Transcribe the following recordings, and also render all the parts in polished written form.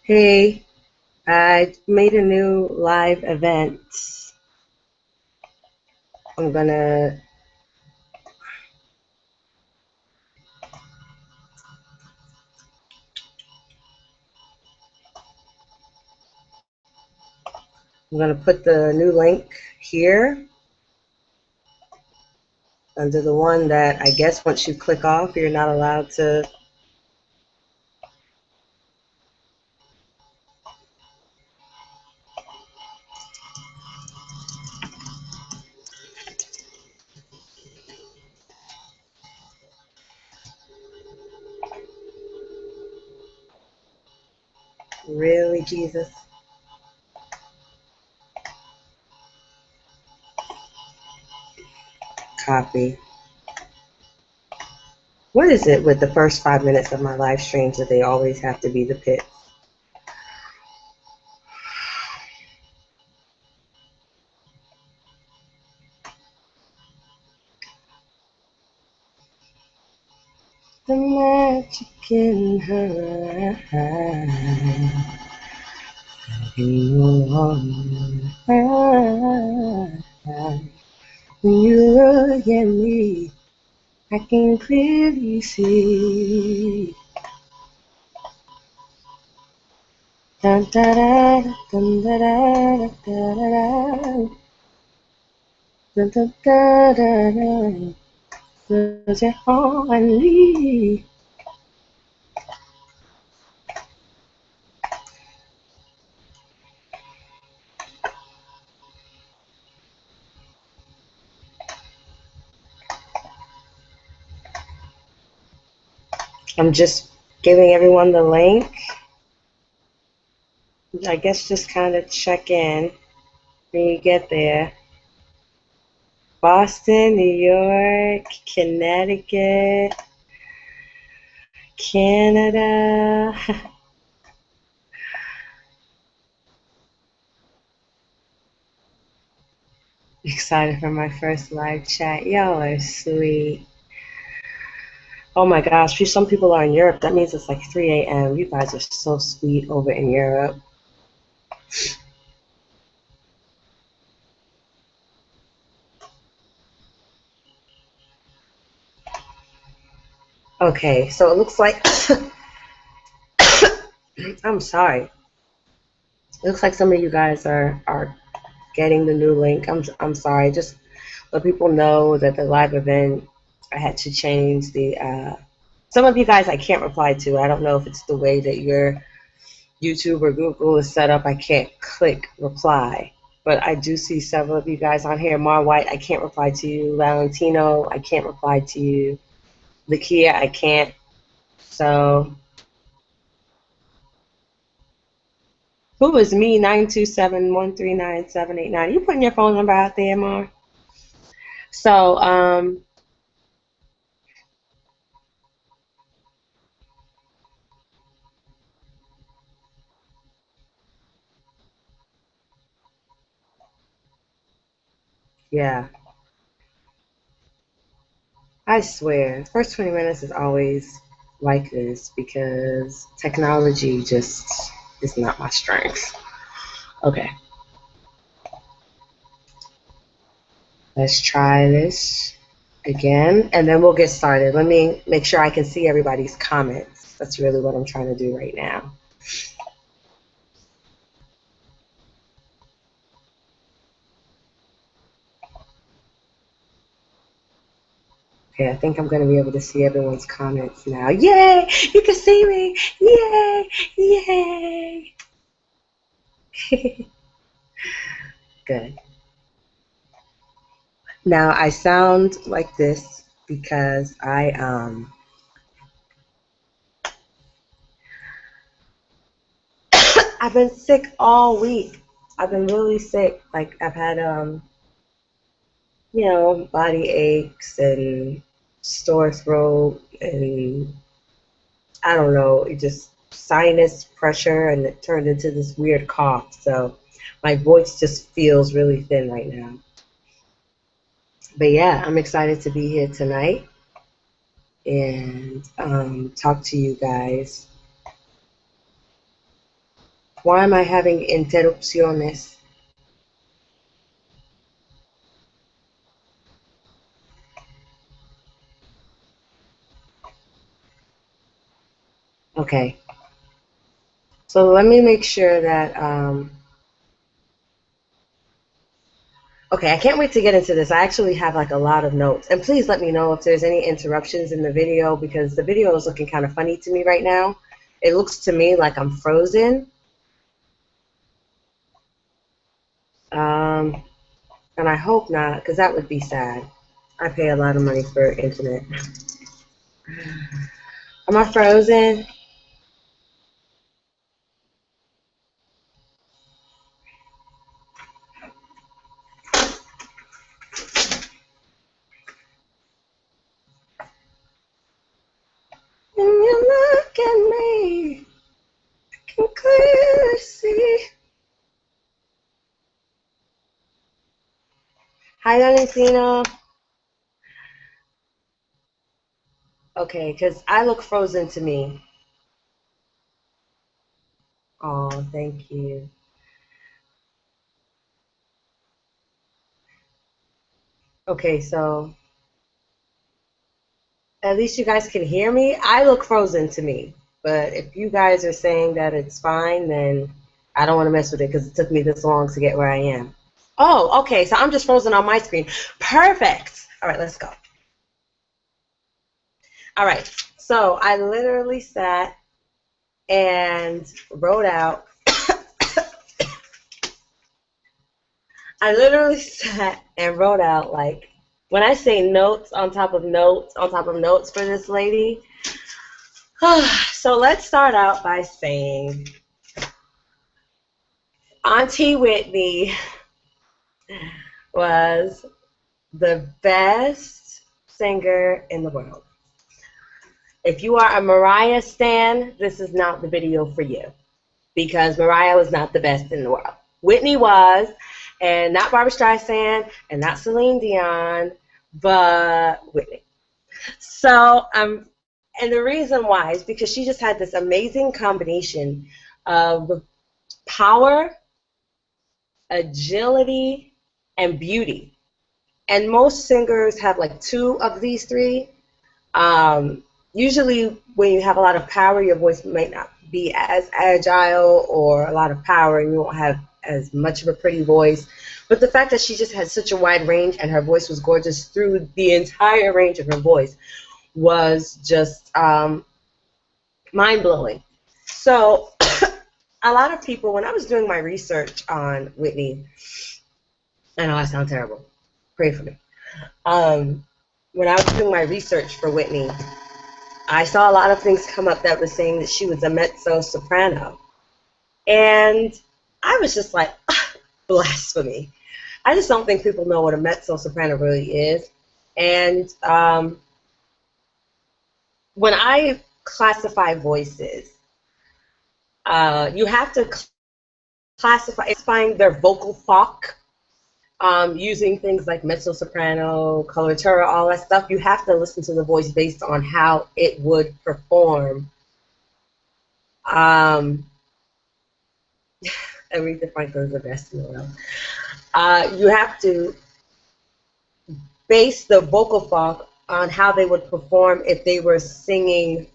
Hey, I made a new live event. I'm gonna I'm gonna put the new link here under the one that I guess once you click off, you're not allowed to. Really, Jesus? Copy. What is it with the first 5 minutes of my live streams that they always have to be the pit? The magic in her eyes. When you look at me, I can clearly see. Dun, da, da, dun, da, da, da, da, da, dun, da, da, da, da. Faisais en lui. I'm just giving everyone the link. I guess just kind of check in when you get there. Boston, New York, Connecticut, Canada. Excited for my first live chat. Y'all are sweet. Oh my gosh, some people are in Europe. That means it's like 3 a.m. You guys are so sweet over in Europe. Okay, so it looks like I'm sorry. It looks like some of you guys are getting the new link. I'm sorry. Just let people know that the live event I had to change the some of you guys I can't reply to. I don't know if it's the way that your YouTube or Google is set up. I can't click reply. But I do see several of you guys on here. Mar White, I can't reply to you. Valentino, I can't reply to you. Lakia, I can't. So who is me? 927-139-789. You putting your phone number out there, Mar? So yeah, I swear, first 20 minutes is always like this because technology just is not my strength. Okay, let's try this again, and then we'll get started. Let me make sure I can see everybody's comments. That's really what I'm trying to do right now. Okay, I think I'm going to be able to see everyone's comments now. Yay! You can see me! Yay! Yay! Good. Now, I sound like this because I've been sick all week. I've been really sick. Like I've had body aches and sore throat and I don't know, it just sinus pressure and it turned into this weird cough. So my voice just feels really thin right now. But yeah, I'm excited to be here tonight and talk to you guys. Why am I having interrupciones? Okay. So let me make sure that, okay, I can't wait to get into this. I actually have like a lot of notes. And please let me know if there's any interruptions in the video because the video is looking kind of funny to me right now. It looks to me like I'm frozen. Um, and I hope not, because that would be sad. I pay a lot of money for internet. Am I frozen? When you look at me, I can clearly see. Hi, Valentina. Okay, because I look frozen to me. Oh, thank you. Okay, so at least you guys can hear me. I look frozen to me. But if you guys are saying that it's fine, then I don't want to mess with it because it took me this long to get where I am. Oh, okay, so I'm just frozen on my screen. Perfect. All right, let's go. All right, so I literally sat and wrote out, I literally sat and wrote out, like, when I say notes on top of notes on top of notes for this lady. So let's start out by saying Auntie Whitney was the best singer in the world. If you are a Mariah stan, this is not the video for you because Mariah was not the best in the world. Whitney was, and not Barbra Streisand, and not Celine Dion, but Whitney. So, and the reason why is because she just had this amazing combination of power, agility, and beauty. And most singers have like two of these three. Usually, when you have a lot of power, your voice might not be as agile, or a lot of power, and you won't have as much of a pretty voice. But the fact that she just had such a wide range and her voice was gorgeous through the entire range of her voice was just mind-blowing. So a lot of people, when I was doing my research on Whitney, I know I sound terrible. Pray for me. When I was doing my research for Whitney, I saw a lot of things come up that was saying that she was a mezzo-soprano. And I was just like, blasphemy. I just don't think people know what a mezzo-soprano really is. And when I classify voices, you have to classifying their vocal folk, using things like mezzo-soprano, coloratura, all that stuff. You have to listen to the voice based on how it would perform. Aretha Franklin's the best in the world. You have to base the vocal folk on how they would perform if they were singing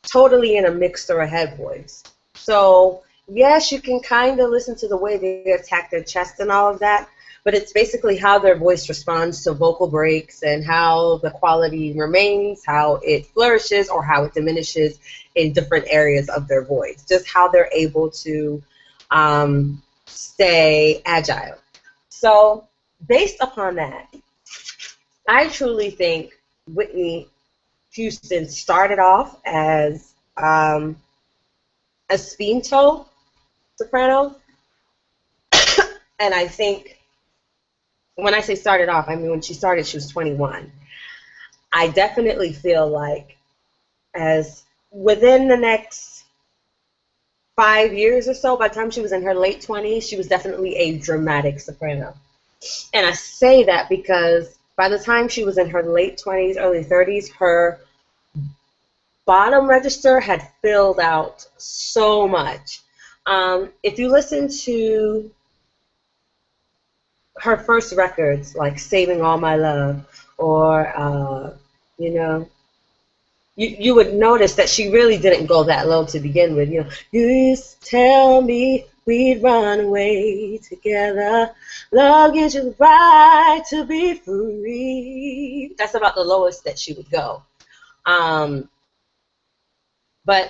totally in a mixed or a head voice. So yes, you can kind of listen to the way they attack their chest and all of that, but it's basically how their voice responds to vocal breaks and how the quality remains, how it flourishes or how it diminishes in different areas of their voice, just how they're able to stay agile. So based upon that, I truly think Whitney Houston started off as a spinto soprano, and I think when I say started off, I mean when she started, she was 21. I definitely feel like as within the next 5 years or so, by the time she was in her late 20s, she was definitely a dramatic soprano. And I say that because by the time she was in her late 20s, early 30s, her bottom register had filled out so much. If you listen to her first records, like Saving All My Love, or, you know, you would notice that she really didn't go that low to begin with. You used to tell me we'd run away together. Love gives you the right to be free. That's about the lowest that she would go. Um, but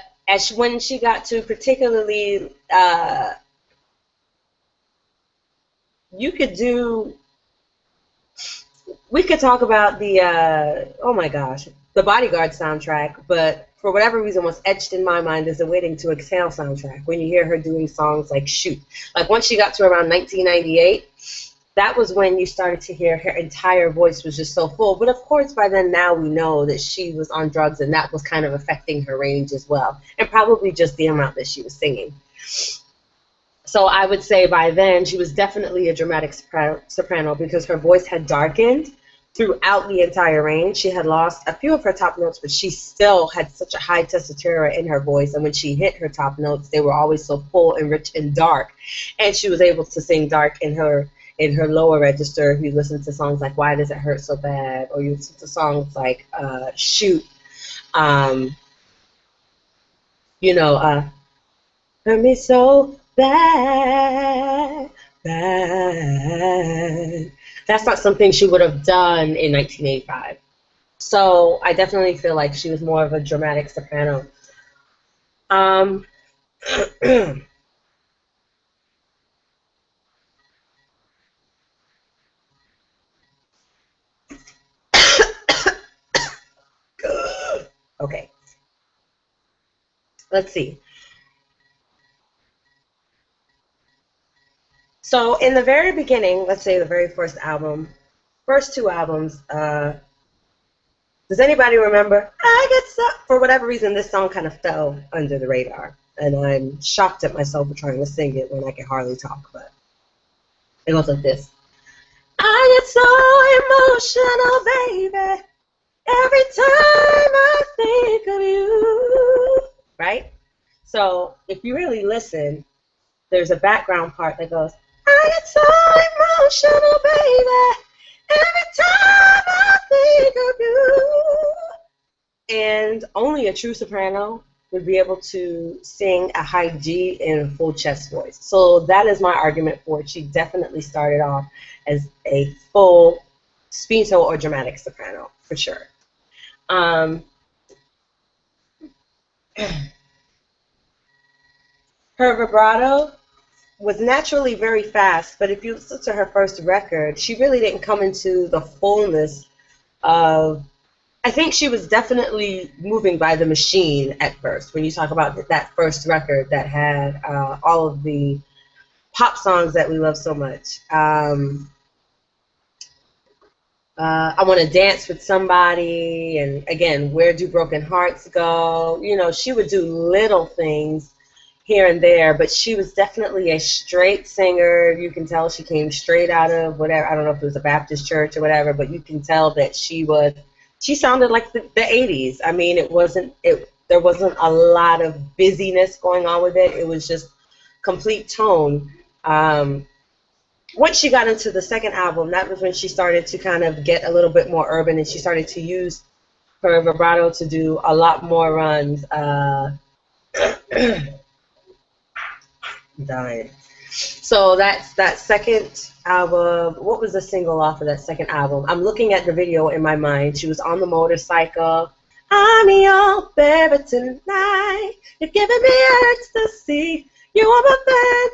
when she got to particularly, you could do we could talk about the oh my gosh, the Bodyguard soundtrack, but for whatever reason, what's etched in my mind is the Waiting to Exhale soundtrack. When you hear her doing songs like "Shoot," like once she got to around 1998, that was when you started to hear her entire voice was just so full. But of course, by then now we know that she was on drugs, and that was kind of affecting her range as well, and probably just the amount that she was singing. So I would say by then she was definitely a dramatic soprano because her voice had darkened throughout the entire range. She had lost a few of her top notes, but she still had such a high tessitura in her voice. And when she hit her top notes, they were always so full and rich and dark. And she was able to sing dark in her lower register. If you listen to songs like "Why Does It Hurt So Bad," or you listen to songs like "Shoot," um, you know, hurt me so bad, bad. That's not something she would have done in 1985. So I definitely feel like she was more of a dramatic soprano. Um, okay, let's see. So in the very beginning, let's say the very first album, first two albums, does anybody remember? I get stuck. For whatever reason, this song kind of fell under the radar. And I'm shocked at myself for trying to sing it when I can hardly talk. But it goes like this. I get so emotional, baby, every time I think of you. Right? So if you really listen, there's a background part that goes, I get so emotional, baby, every time I think of you. And only a true soprano would be able to sing a high G in a full chest voice. So that is my argument for it. She definitely started off as a full spinto or dramatic soprano, for sure. Um, her vibrato was naturally very fast, but if you listen to her first record, she really didn't come into the fullness of. I think she was definitely moving by the machine at first. When you talk about that first record that had all of the pop songs that we love so much, I Want to Dance with Somebody, and again, Where Do Broken Hearts Go? You know, she would do little things here and there, but she was definitely a straight singer. You can tell she came straight out of whatever, I don't know if it was a Baptist church or whatever, but you can tell that she sounded like the 80s. I mean, there wasn't a lot of busyness going on with it. It was just complete tone. Once she got into the second album, that was when she started to kind of get a little bit more urban, and she started to use her vibrato to do a lot more runs. Dying. So that's that second album. What was the single off of that second album? I'm looking at the video in my mind. She was on the motorcycle. I'm your baby tonight. You're giving me ecstasy. You are my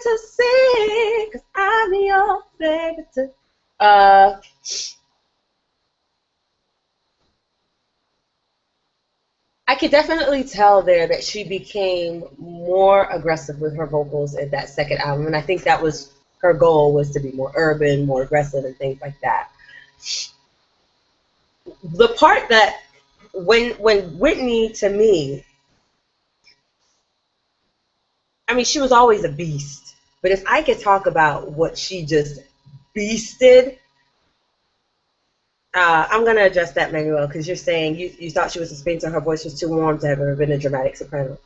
fantasy. 'Cause I'm your baby tonight. I could definitely tell there that she became more aggressive with her vocals at that second album, and I think that was her goal, was to be more urban, more aggressive, and things like that. The part that when Whitney, to me, I mean, she was always a beast, but if I could talk about what she just beasted, I'm going to address that, Manuel, because you're saying you thought she was a spinster, her voice was too warm to have ever been a dramatic soprano.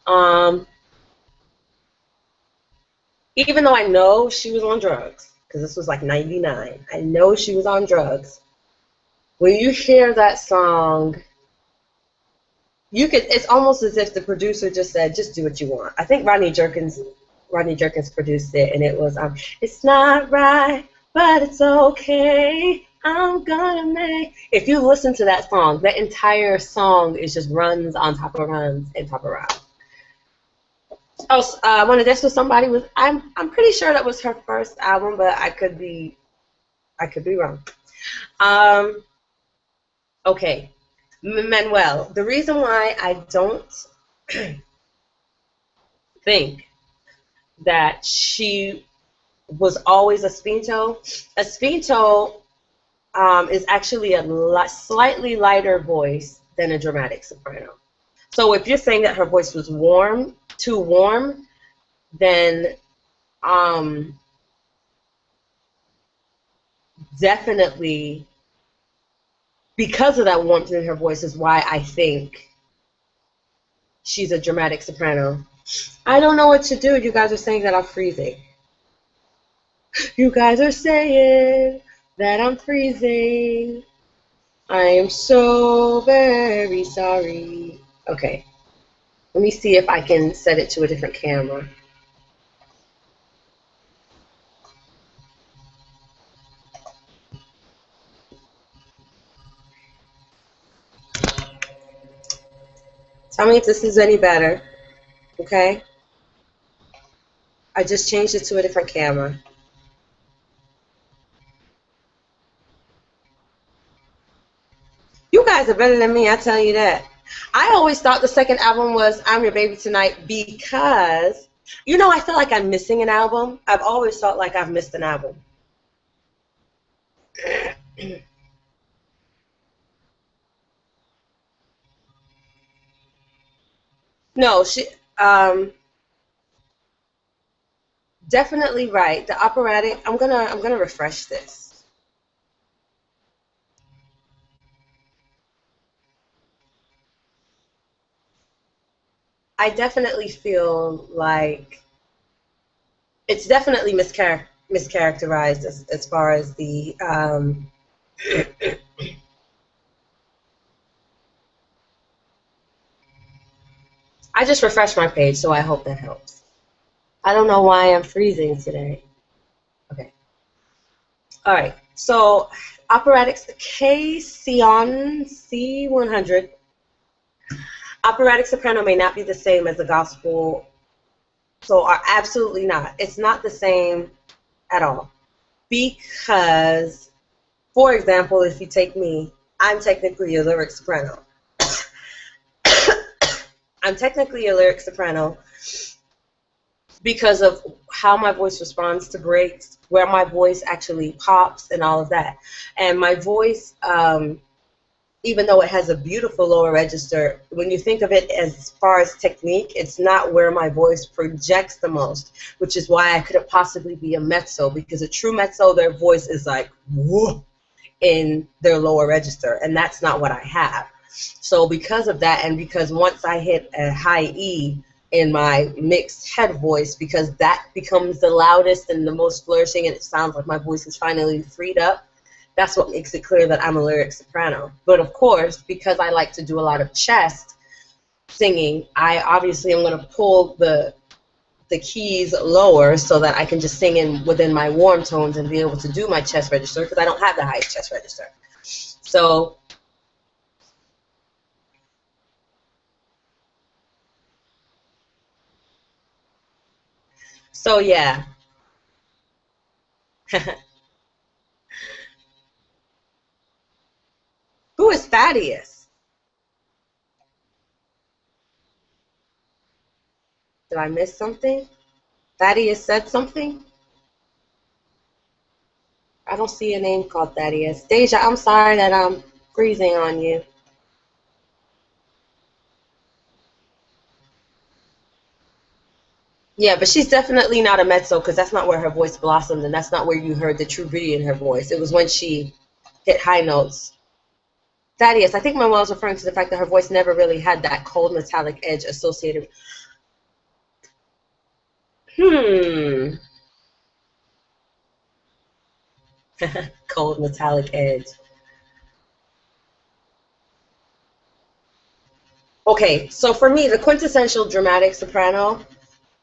Um, Even though I know she was on drugs, because this was like 99, I know she was on drugs. When you hear that song, it's almost as if the producer just said, just do what you want. I think Rodney Jerkins produced it, and it was, it's not right, but it's okay. I'm gonna make. If you listen to that song, that entire song is just runs on top of runs and top of runs. Oh, I Wanna Dance with Somebody was. I'm pretty sure that was her first album, but I could be wrong. Um, okay, Manuel. The reason why I don't think that she was always a spinto. A spinto is actually a slightly lighter voice than a dramatic soprano. So if you're saying that her voice was too warm, then um, definitely because of that warmth in her voice is why I think she's a dramatic soprano. I don't know what to do. You guys are saying that I'm freezing. You guys are saying that I'm freezing. I am so very sorry. Okay, let me see if I can set it to a different camera. Tell me if this is any better, okay? I just changed it to a different camera. You guys are better than me, I tell you that. I always thought the second album was I'm Your Baby Tonight because, I feel like I'm missing an album. I've always felt like I've missed an album. No, definitely right. The operatic. I'm gonna refresh this. I definitely feel like it's definitely mischaracterized as far as the. I just refreshed my page, so I hope that helps. I don't know why I'm freezing today. Okay. All right. So, operatics K Sion C100. Operatic soprano may not be the same as the gospel, so are absolutely not. It's not the same at all. Because, for example, if you take me, I'm technically a lyric soprano. I'm technically a lyric soprano because of how my voice responds to breaks, where my voice actually pops, and all of that. And my voice, even though it has a beautiful lower register, when you think of it as far as technique, it's not where my voice projects the most, which is why I couldn't possibly be a mezzo, because a true mezzo, their voice is like, whoa, in their lower register, and that's not what I have. So because of that, and because once I hit a high E in my mixed head voice, because that becomes the loudest and the most flourishing, and it sounds like my voice is finally freed up, that's what makes it clear that I'm a lyric soprano. But of course, because I like to do a lot of chest singing, I obviously am going to pull the keys lower so that I can just sing in within my warm tones and be able to do my chest register, because I don't have the highest chest register. So yeah. Who is Thaddeus? Did I miss something? Thaddeus said something? I don't see a name called Thaddeus. Deja, I'm sorry that I'm freezing on you. Yeah, but she's definitely not a mezzo, because that's not where her voice blossomed, and that's not where you heard the true beauty in her voice. It was when she hit high notes. Thaddeus, I think Manuel's referring to the fact that her voice never really had that cold metallic edge associated. Cold metallic edge. Okay, so for me, the quintessential dramatic soprano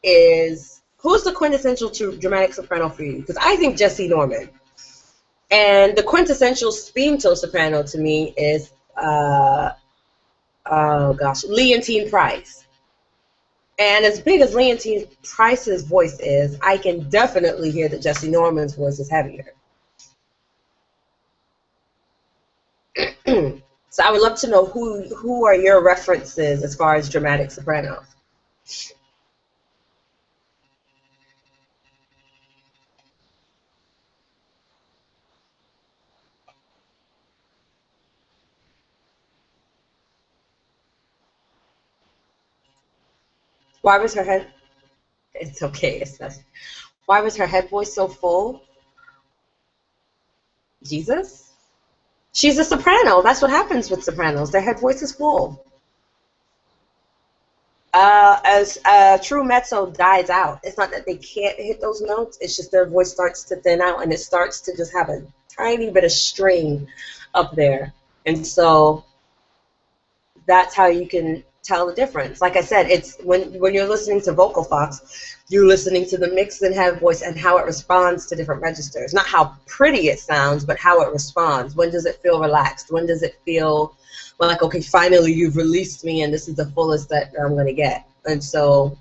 is who's the quintessential dramatic soprano for you? Because I think Jesse Norman. And the quintessential spinto soprano to me is oh gosh, Leontine Price. And as big as Leontine Price's voice is, I can definitely hear that Jesse Norman's voice is heavier. So I would love to know who are your references as far as dramatic sopranos. Why was her head? It's okay. It's not. Why was her head voice so full? Jesus. She's a soprano. That's what happens with sopranos. Their head voice is full. As true mezzo dies out, it's not that they can't hit those notes. It's just their voice starts to thin out, and it starts to just have a tiny bit of strain up there. And so that's how you can tell the difference. Like I said, it's when you're listening to vocal fox, you're listening to the mix and head voice and how it responds to different registers. Not how pretty it sounds, but how it responds. When does it feel relaxed? When does it feel like, okay, finally you've released me and this is the fullest that I'm going to get? And so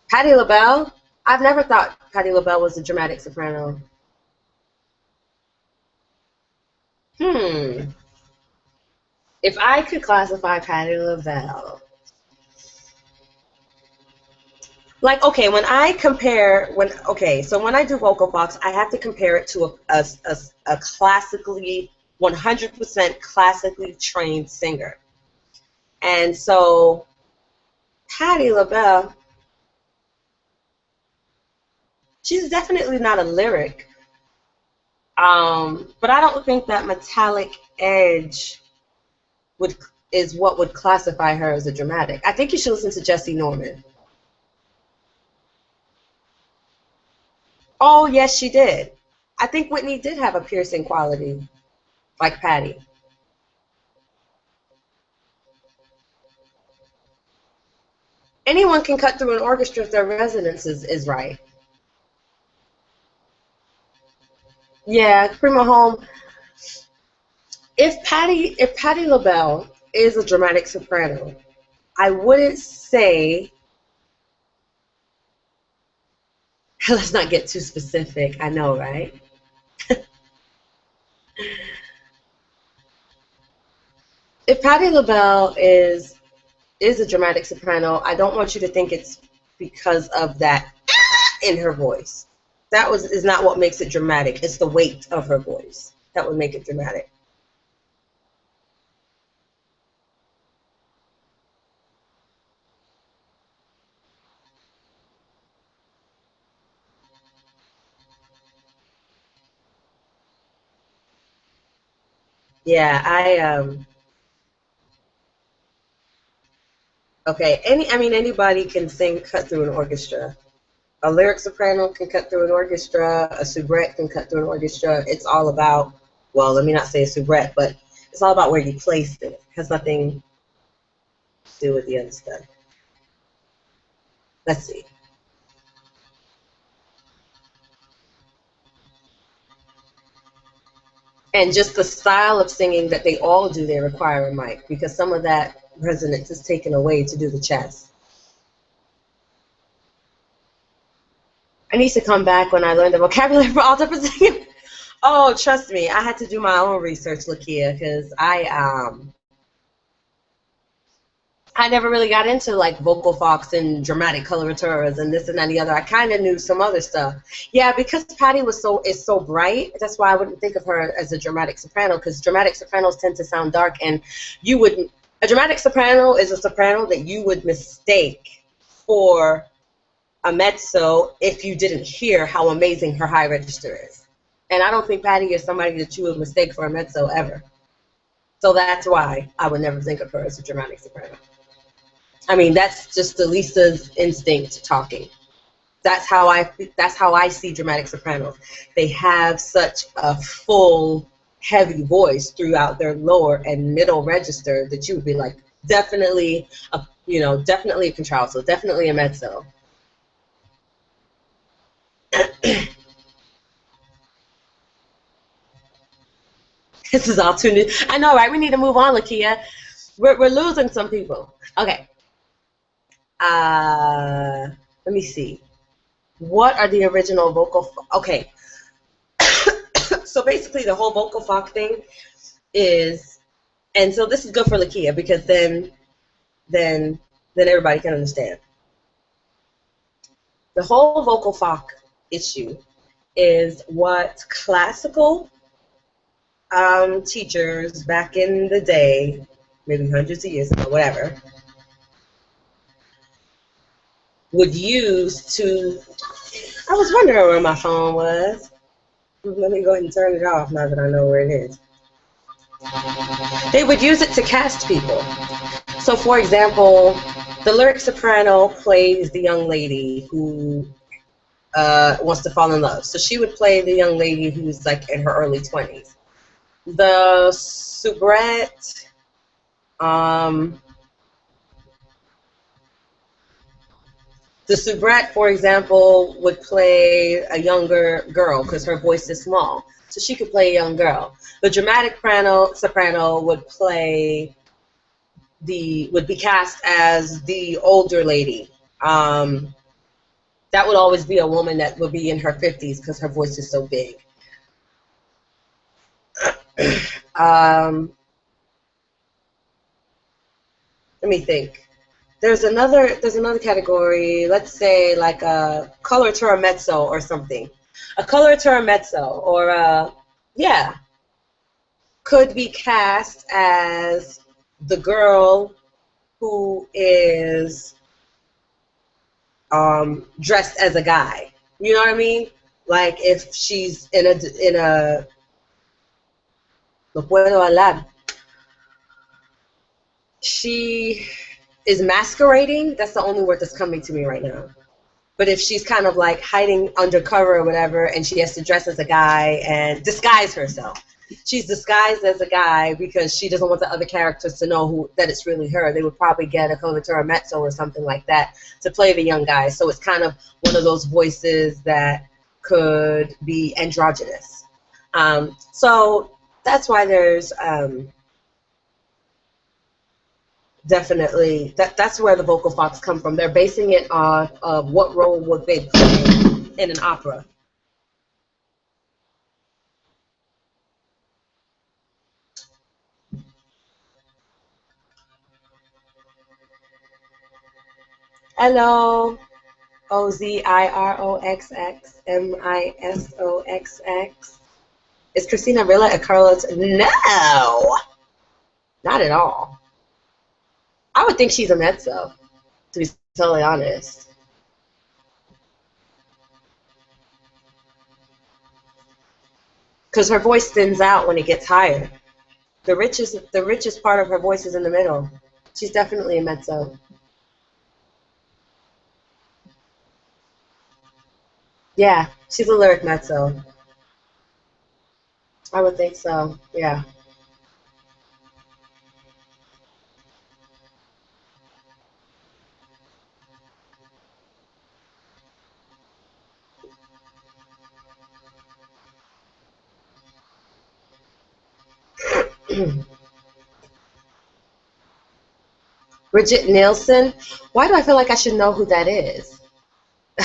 Patti LaBelle, I've never thought Patti LaBelle was a dramatic soprano. Hmm. If I could classify Patti LaBelle, like, okay, so when I do vocal box, I have to compare it to a classically, 100% classically trained singer. And so Patti LaBelle, she's definitely not a lyric, but I don't think that metallic edge would is what would classify her as a dramatic. I think you should listen to Jesse Norman. Oh, yes, she did. I think Whitney did have a piercing quality, like Patti. Anyone can cut through an orchestra if their resonance is right. Yeah, Prima Home. If Patti LaBelle is a dramatic soprano, I wouldn't say. Let's not get too specific. I know, right? If Patti LaBelle is a dramatic soprano, I don't want you to think it's because of that in her voice. That is not what makes it dramatic. It's the weight of her voice that would make it dramatic. Yeah, okay. Anybody can sing cut through an orchestra. A lyric soprano can cut through an orchestra. A soubrette can cut through an orchestra. It's all about, well, let me not say a soubrette, but it's all about where you place it. It has nothing to do with the other stuff. Let's see. And just the style of singing that they all do, they require a mic because some of that resonance is taken away to do the chest. I need to come back when I learn the vocabulary for all types of singing. Oh, trust me, I had to do my own research, Lakia, because I never really got into like vocal fox and dramatic coloraturas and this and that and the other. I kind of knew some other stuff. Yeah, because Patty is so bright. That's why I wouldn't think of her as a dramatic soprano because dramatic sopranos tend to sound dark, and you wouldn't. A dramatic soprano is a soprano that you would mistake for a mezzo if you didn't hear how amazing her high register is. And I don't think Patty is somebody that you would mistake for a mezzo ever. So that's why I would never think of her as a dramatic soprano. I mean, that's just Lisa's instinct talking. That's how I see dramatic sopranos. They have such a full, heavy voice throughout their lower and middle register that you would be like, definitely a, definitely a contralto, definitely a mezzo. This is all too new. I know, right? We need to move on, Lakia. We're losing some people. Okay. Uh, Let me see. What are the original vocal? Okay. So basically, the whole vocal fock thing is, and so this is good for Lakia because then then everybody can understand. The whole vocal fock issue is what classical teachers back in the day, maybe hundreds of years ago, whatever, would use to. I was wondering where my phone was. Let me go ahead and turn it off now that I know where it is. They would use it to cast people. So, for example, the lyric soprano plays the young lady who wants to fall in love. So she would play the young lady who's like in her early 20s. The soubrette, um, for example, would play a younger girl because her voice is small, so she could play a young girl. The dramatic soprano would be cast as the older lady. Um, that would always be a woman that would be in her 50s because her voice is so big. Um, Let me think. There's another category. Let's say like a coloratura mezzo or something. A coloratura mezzo or yeah, could be cast as the girl who is dressed as a guy. You know what I mean? Like if she's in a no puedo hablar. She is masquerading. That's the only word that's coming to me right now. But if she's kind of like hiding undercover or whatever, and she has to dress as a guy and disguise herself, she's disguised as a guy because she doesn't want the other characters to know that it's really her. They would probably get a coloratura mezzo or something like that to play the young guy. So it's kind of one of those voices that could be androgynous. So that's why there's definitely that's where the vocal fox come from. They're basing it off of what role would they play in an opera. Hello, OZIROXXMISOXX. Is Christina Rilla a Carlos? No, not at all. I would think she's a mezzo, to be totally honest, because her voice thins out when it gets higher. The richest part of her voice is in the middle. She's definitely a mezzo. Yeah, she's a lyric mezzo. I would think so. Yeah. Bridget Nielsen. Why do I feel like I should know who that is? I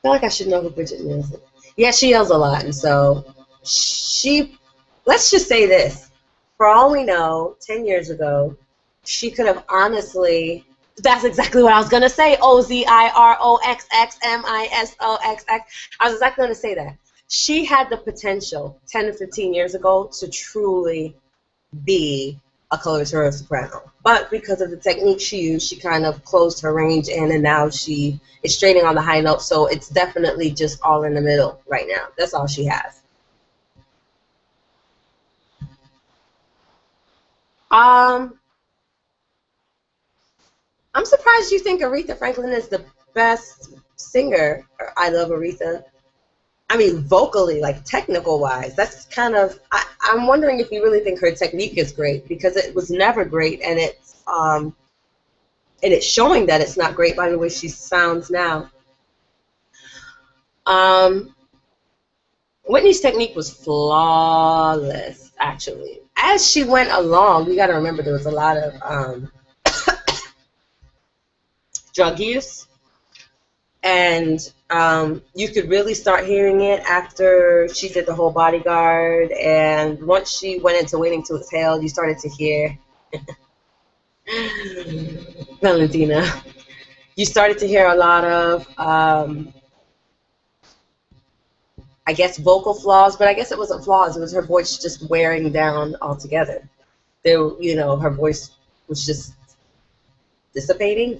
feel like I should know who Bridget Nielsen. Yeah, she yells a lot, and so she. Let's just say this: for all we know, 10 years ago, she could have honestly. That's exactly what I was gonna say. OZIROXXMISOXX. I was exactly gonna say that. She had the potential 10 to 15 years ago to truly be a coloratura soprano. But because of the technique she used, she kind of closed her range in, and now she is straining on the high note. So it's definitely just all in the middle right now. That's all she has. Um, I'm surprised you think Aretha Franklin is the best singer. I love Aretha. I mean, vocally, like technical wise, that's kind of. I'm wondering if you really think her technique is great because it was never great, and it's showing that it's not great by the way she sounds now. Um, Whitney's technique was flawless, actually. As she went along, we got to remember there was a lot of drug use, and you could really start hearing it after she did the whole Bodyguard, and once she went into Waiting to Exhale, you started to hear Valentina. You started to hear a lot of, I guess, vocal flaws, but I guess it wasn't flaws. It was her voice just wearing down altogether. Her voice was just disseminating,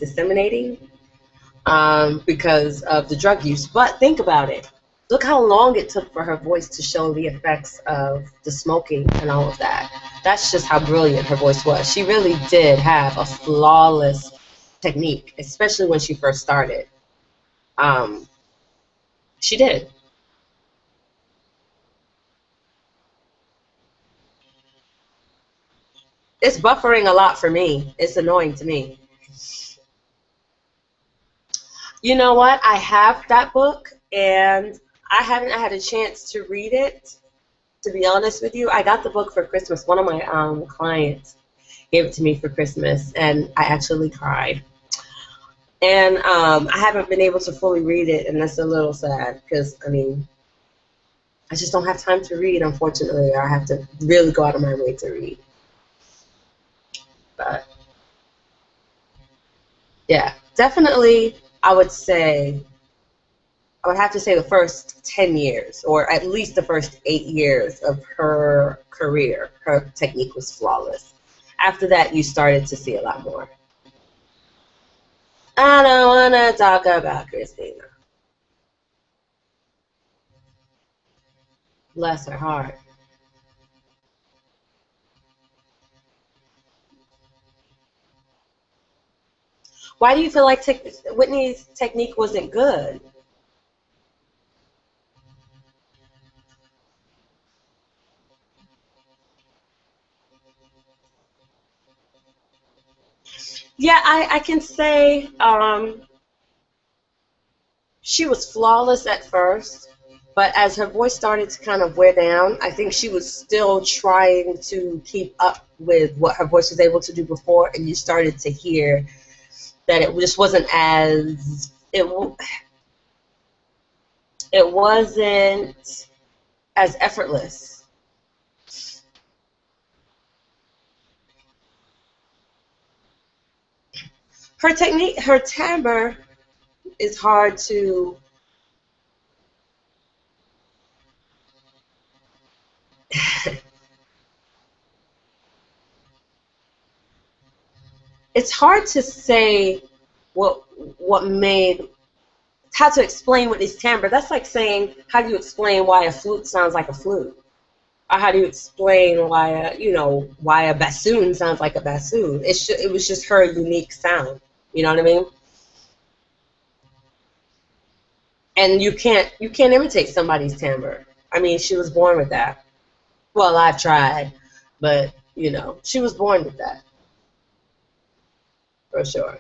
because of the drug use. But think about it. Look how long it took for her voice to show the effects of the smoking and all of that. That's just how brilliant her voice was. She really did have a flawless technique, especially when she first started. Um, she did. It's buffering a lot for me. It's annoying to me. You know what? I have that book, and I haven't had a chance to read it. To be honest with you, I got the book for Christmas. One of my clients gave it to me for Christmas, and I actually cried. And I haven't been able to fully read it, and that's a little sad because, I mean, I just don't have time to read, unfortunately, or I have to really go out of my way to read. But, yeah, definitely, I would have to say the first 10 years, or at least the first 8 years of her career, her technique was flawless. After that, you started to see a lot more. I don't want to talk about Christina. Bless her heart. Why do you feel like Whitney's technique wasn't good? Yeah, I can say she was flawless at first, but as her voice started to kind of wear down, I think she was still trying to keep up with what her voice was able to do before, and you started to hear that it just wasn't as it wasn't as effortless. Her technique, her timbre is hard to. It's hard to say what what made how to explain what is timbre. That's like saying how do you explain why a flute sounds like a flute, or how do you explain why why a bassoon sounds like a bassoon. It was just her unique sound. You know what I mean? And you can't imitate somebody's timbre. I mean, she was born with that. Well, I've tried, but she was born with that for sure.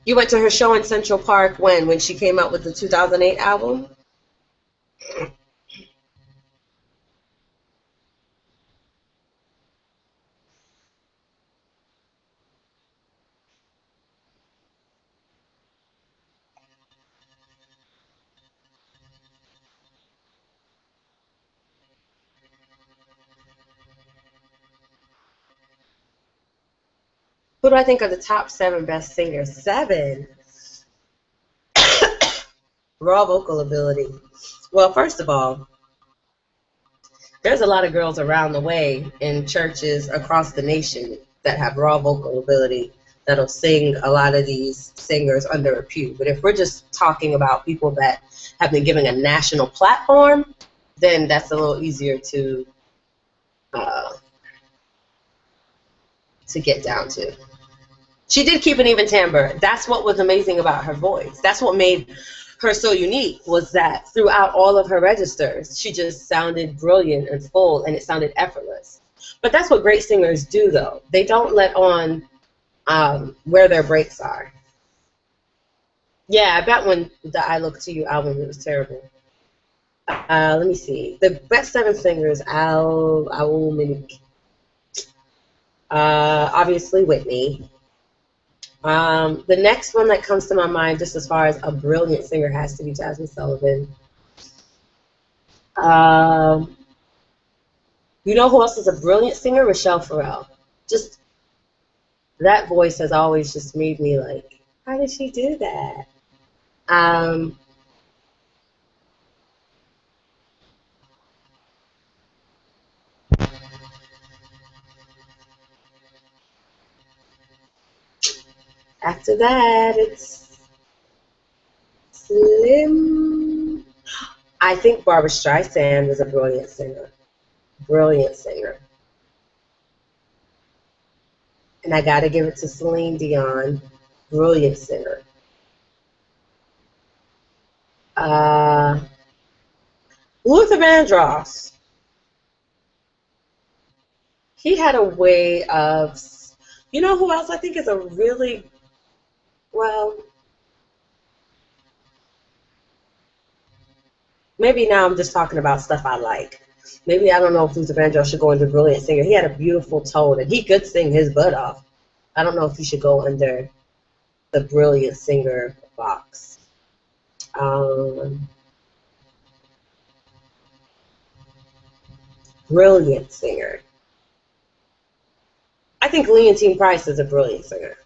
You went to her show in Central Park when she came out with the 2008 album. Who do I think are the top seven best singers? Seven. Raw vocal ability. Well, first of all, there's a lot of girls around the way in churches across the nation that have raw vocal ability that'll sing a lot of these singers under a pew. But if we're just talking about people that have been given a national platform, then that's a little easier uh, to get down to. She did keep an even timbre. That's what was amazing about her voice. That's what made her so unique, was that throughout all of her registers, she just sounded brilliant and full, and it sounded effortless. But that's what great singers do, though. They don't let on where their breaks are. Yeah, I bet when the I Look to You album, it was terrible. Let me see. The best seven singers, obviously Whitney. The next one that comes to my mind, just as far as a brilliant singer, has to be Jasmine Sullivan. Um, you know who else is a brilliant singer? Rochelle Farrell. Just that voice has always just made me like, how did she do that? Um, After that, it's Slim. I think Barbara Streisand was a brilliant singer. Brilliant singer. And I got to give it to Celine Dion. Brilliant singer. Uh, Luther Vandross. He had a way of, you know who else I think is a really, well, maybe now I'm just talking about stuff I like. Maybe I don't know if Luther Vandross should go under brilliant singer. He had a beautiful tone, and he could sing his butt off. I don't know if he should go under the brilliant singer box. Um, Brilliant singer. I think Leontine Price is a brilliant singer.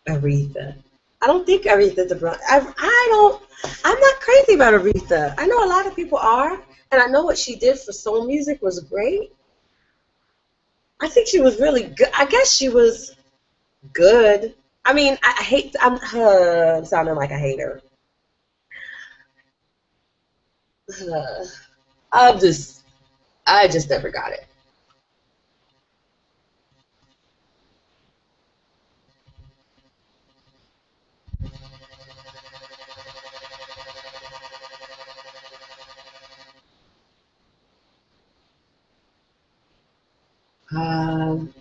Aretha. I don't think Aretha's a brilliant. I don't. I'm not crazy about Aretha. I know a lot of people are, and I know what she did for soul music was great. I think she was really good. I guess she was good. I mean, I hate. I'm sounding like a hater. I just, I just never got it. Um,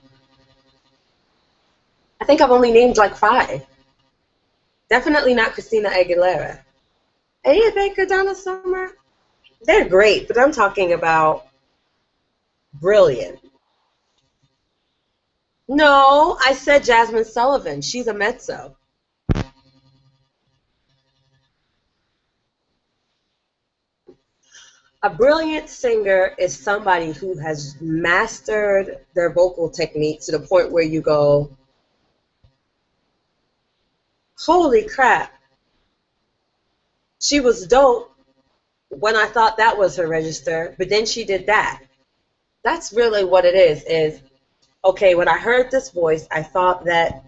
I think I've only named like five. Definitely not Christina Aguilera. Aya Baker, Donna Summer. They're great, but I'm talking about brilliant. No, I said Jasmine Sullivan. She's a mezzo. A brilliant singer is somebody who has mastered their vocal technique to the point where you go, holy crap, she was dope when I thought that was her register, but then she did that. That's really what it is, okay, when I heard this voice, I thought that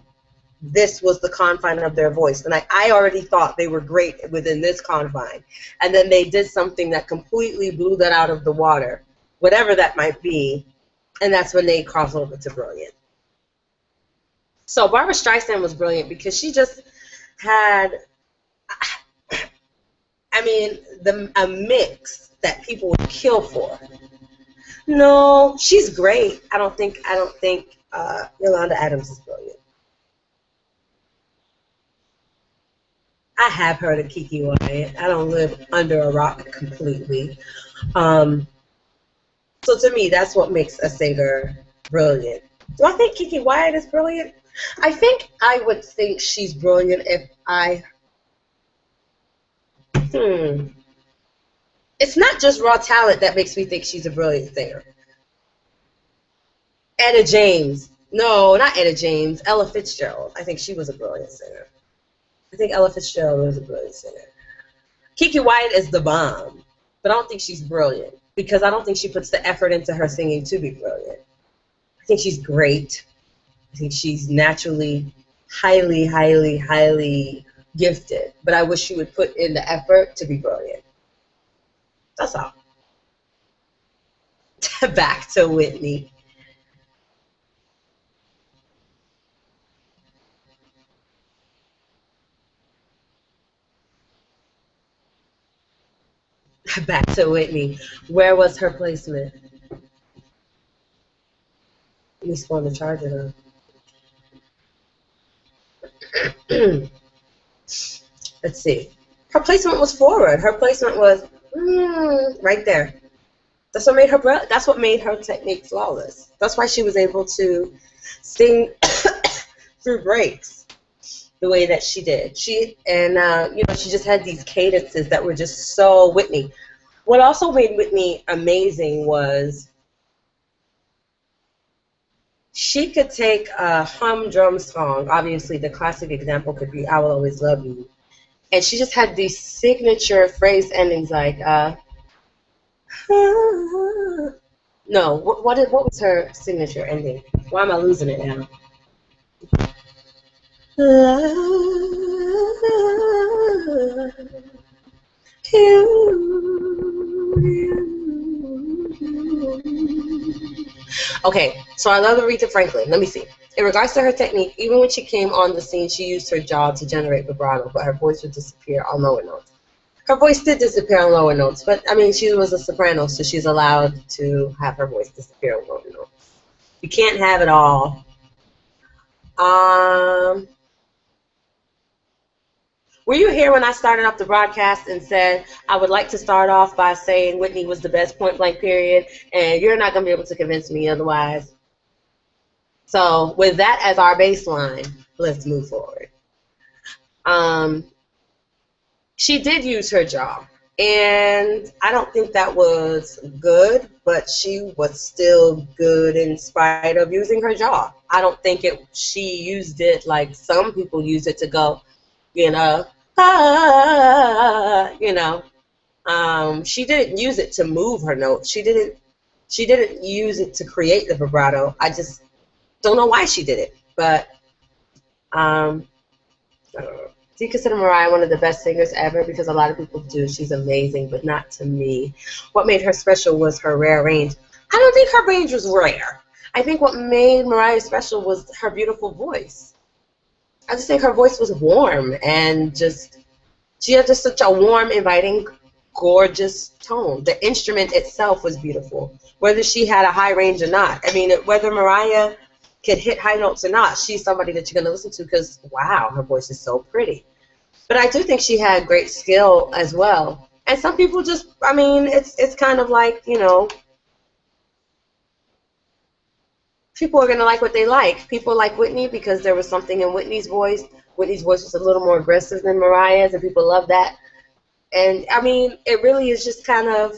this was the confine of their voice. And I already thought they were great within this confine. And then they did something that completely blew that out of the water, whatever that might be. And that's when they cross over to brilliant. So Barbara Streisand was brilliant because she just had, I mean, a mix that people would kill for. No, she's great. I don't think Yolanda Adams is brilliant. I have heard of Kiki Wyatt. I don't live under a rock completely. Um, so to me, that's what makes a singer brilliant. Do I think Kiki Wyatt is brilliant? I think I would think she's brilliant if I. Hmm. It's not just raw talent that makes me think she's a brilliant singer. Etta James. No, not Etta James. Ella Fitzgerald. I think she was a brilliant singer. I think Ella Fitzgerald was a brilliant singer. Kiki Wyatt is the bomb, but I don't think she's brilliant because I don't think she puts the effort into her singing to be brilliant. I think she's great. I think she's naturally highly, highly, highly gifted, but I wish she would put in the effort to be brilliant. That's all. Back to Whitney. Back to Whitney. Where was her placement? Let me spawn the charger though. Let's see. Her placement was forward. Her placement was right there. That's what made her technique flawless. That's why she was able to sing through breaks the way that she did. She just had these cadences that were just so Whitney. What also made Whitney amazing was she could take a humdrum song. Obviously, the classic example could be "I Will Always Love You," and she just had these signature phrase endings like no, what was her signature ending? Why am I losing it now? Love you. Okay, so I love Aretha Franklin. Let me see. In regards to her technique, even when she came on the scene, she used her jaw to generate vibrato, but her voice would disappear on lower notes. Her voice did disappear on lower notes, but I mean, she was a soprano, so she's allowed to have her voice disappear on lower notes. You can't have it all. Were you here when I started off the broadcast and said I would like to start off by saying Whitney was the best point blank period, and you're not going to be able to convince me otherwise? So with that as our baseline, let's move forward. She did use her jaw, and I don't think that was good, but she was still good in spite of using her jaw. I don't think she used it like some people use it to go, you know, she didn't use it to move her notes. She didn't use it to create the vibrato. I just don't know why she did it, but I don't know. Do you consider Mariah one of the best singers ever? Because a lot of people do. She's amazing, but not to me. What made her special was her rare range. I don't think her range was rare. I think what made Mariah special was her beautiful voice. I just think her voice was warm and she had just such a warm, inviting, gorgeous tone. The instrument itself was beautiful, whether she had a high range or not. I mean, whether Mariah could hit high notes or not, she's somebody that you're going to listen to because, wow, her voice is so pretty. But I do think she had great skill as well. And some people just, I mean, it's kind of like, people are going to like what they like. People like Whitney because there was something in Whitney's voice. Whitney's voice was a little more aggressive than Mariah's, and people love that. And, I mean, it really is just kind of,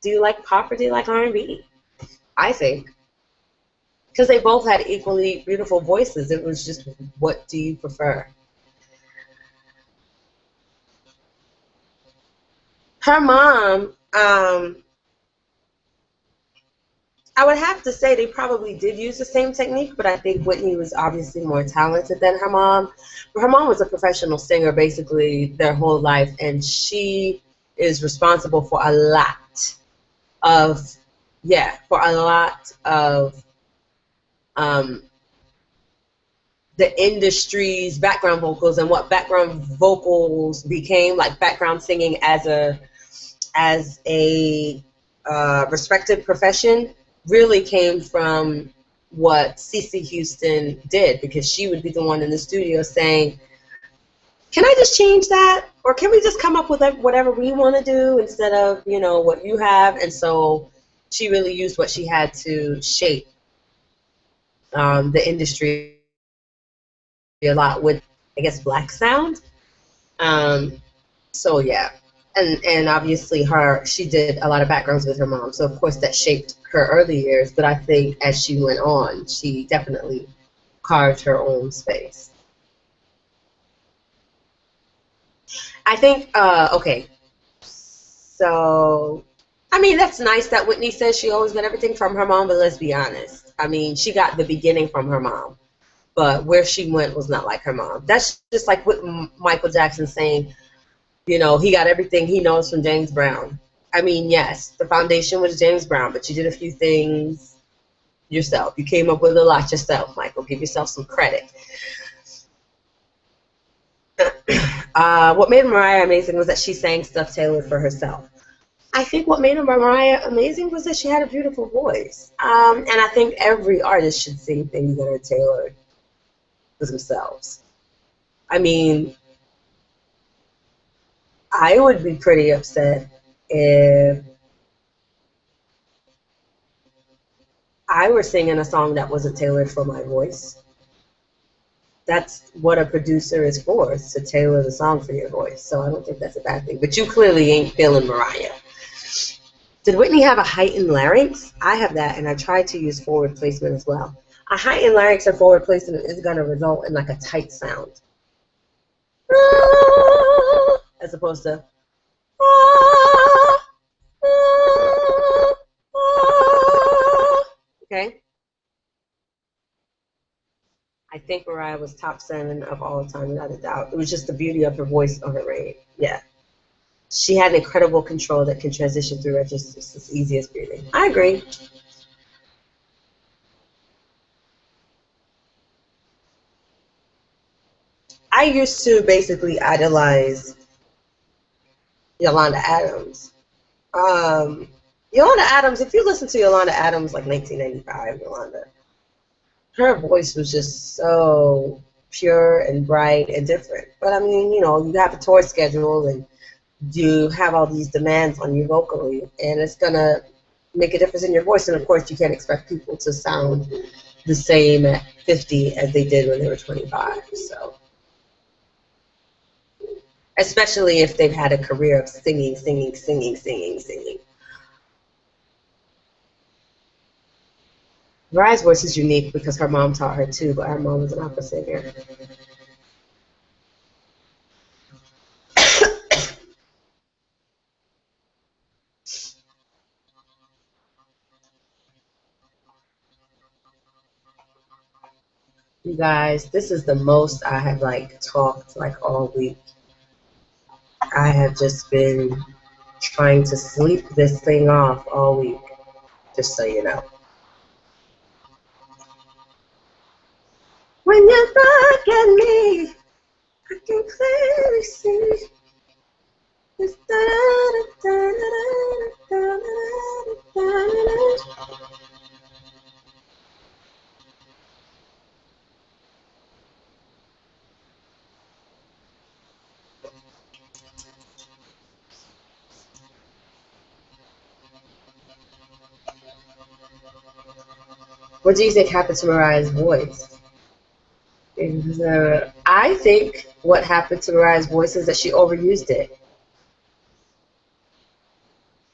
do you like pop or do you like R&B? I think. Because they both had equally beautiful voices. It was just, what do you prefer? Her mom, I would have to say they probably did use the same technique, but I think Whitney was obviously more talented than her mom. But her mom was a professional singer basically their whole life, and she is responsible for a lot of, the industry's background vocals and what background vocals became, like background singing as a respected profession, really came from what CeCe Houston did, because she would be the one in the studio saying, can I just change that? Or can we just come up with whatever we want to do instead of, what you have? And so she really used what she had to shape the industry a lot with, I guess, black sound. So yeah, and obviously she did a lot of backgrounds with her mom, so of course that shaped her early years. But I think as she went on, she definitely carved her own space. I think okay, so I mean that's nice that Whitney says she always got everything from her mom, but let's be honest. I mean, she got the beginning from her mom, but where she went was not like her mom. That's just like with Michael Jackson saying, he got everything he knows from James Brown. I mean, yes, the foundation was James Brown, but you did a few things yourself. You came up with a lot yourself, Michael. Give yourself some credit. What made Mariah amazing was that she sang stuff tailored for herself. I think what made Mariah amazing was that she had a beautiful voice. And I think every artist should sing things that are tailored for themselves. I mean, I would be pretty upset if I were singing a song that wasn't tailored for my voice. That's what a producer is for, is to tailor the song for your voice. So I don't think that's a bad thing. But you clearly ain't feeling Mariah. Did Whitney have a heightened larynx? I have that, and I tried to use forward placement as well. A heightened larynx or forward placement is going to result in like a tight sound, as opposed to okay. I think Mariah was top 7 of all time, without a doubt. It was just the beauty of her voice on her range. Yeah. She had incredible control that can transition through registers as easy as breathing. I agree. I used to basically idolize Yolanda Adams. Um, Yolanda Adams, if you listen to Yolanda Adams, like 1995, Yolanda, her voice was just so pure and bright and different. But I mean, you know, you have a tour schedule and you have all these demands on you vocally, and it's gonna make a difference in your voice. And of course, you can't expect people to sound the same at 50 as they did when they were 25. So, especially if they've had a career of singing, singing, singing, singing, singing. Mariah's voice is unique because her mom taught her too, but her mom was an opera singer. You guys, this is the most I have like talked like all week. I have just been trying to sleep this thing off all week, just so you know. When you look at me, I can clearly see. It's what do you think happened to Mariah's voice? I think what happened to Mariah's voice is that she overused it.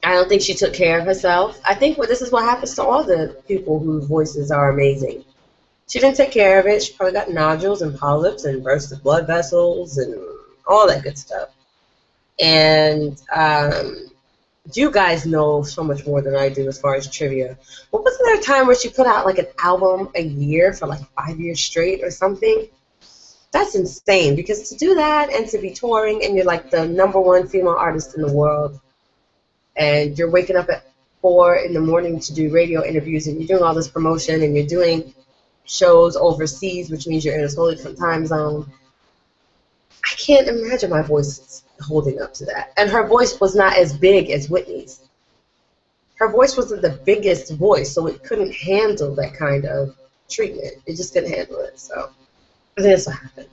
I don't think she took care of herself. I think this is what happens to all the people whose voices are amazing. She didn't take care of it. She probably got nodules and polyps and bursted blood vessels and all that good stuff. And you guys know so much more than I do as far as trivia. But wasn't there a time where she put out like an album a year for like 5 years straight or something? That's insane, because to do that and to be touring and you're like the #1 female artist in the world and you're waking up at 4 in the morning to do radio interviews and you're doing all this promotion and you're doing shows overseas, which means you're in a totally different time zone. I can't imagine my voice holding up to that. And her voice was not as big as Whitney's. Her voice wasn't the biggest voice, so it couldn't handle that kind of treatment. It just couldn't handle it. So I think that's what happened.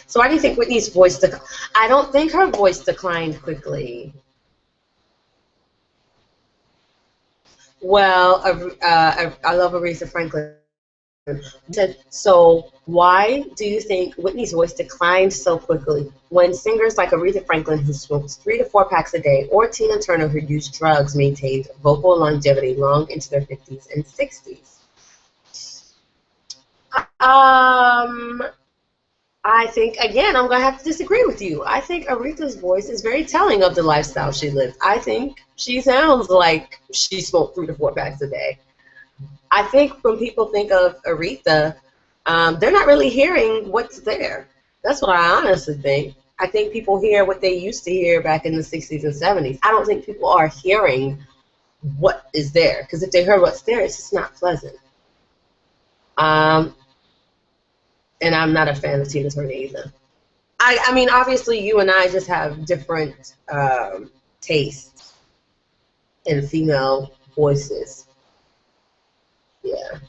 So why do you think Whitney's voice declined? I don't think her voice declined quickly. Well, I love Aretha Franklin. Said, so why do you think Whitney's voice declined so quickly when singers like Aretha Franklin, who smokes 3 to 4 packs a day, or Tina Turner, who used drugs, maintained vocal longevity long into their 50s and 60s? I think, again, I'm going to have to disagree with you. I think Aretha's voice is very telling of the lifestyle she lived. I think she sounds like she smoked 3 to 4 packs a day. I think when people think of Aretha, they're not really hearing what's there. That's what I honestly think. I think people hear what they used to hear back in the 60s and 70s. I don't think people are hearing what is there, because if they heard what's there, it's just not pleasant. And I'm not a fan of Tina Turner either. I mean, obviously, you and I just have different tastes in female voices. Yeah.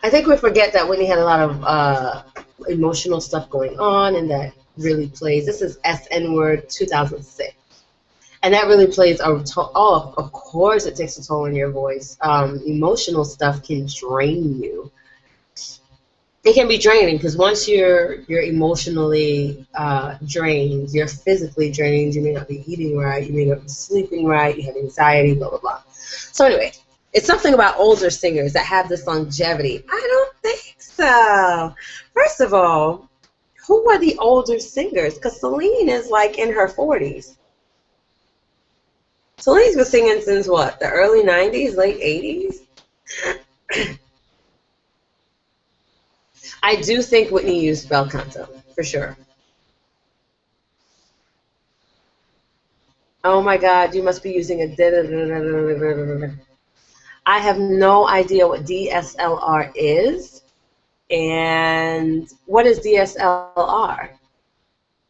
I think we forget that Whitney had a lot of emotional stuff going on, and that really plays. This is SN Word 2006. And that really plays a toll. Oh, of course, it takes a toll on your voice. Emotional stuff can drain you. It can be draining because once you're emotionally drained, you're physically drained. You may not be eating right. You may not be sleeping right. You have anxiety. Blah blah blah. So anyway, it's something about older singers that have this longevity. I don't think so. First of all, who are the older singers? Because Celine is like in her 40s. Celine's been singing since what? The early 90s, late 80s? I do think Whitney used bel canto, for sure. Oh my God, you must be using a da-da-da-da-da-da-da-da. I have no idea what DSLR is. And what is DSLR?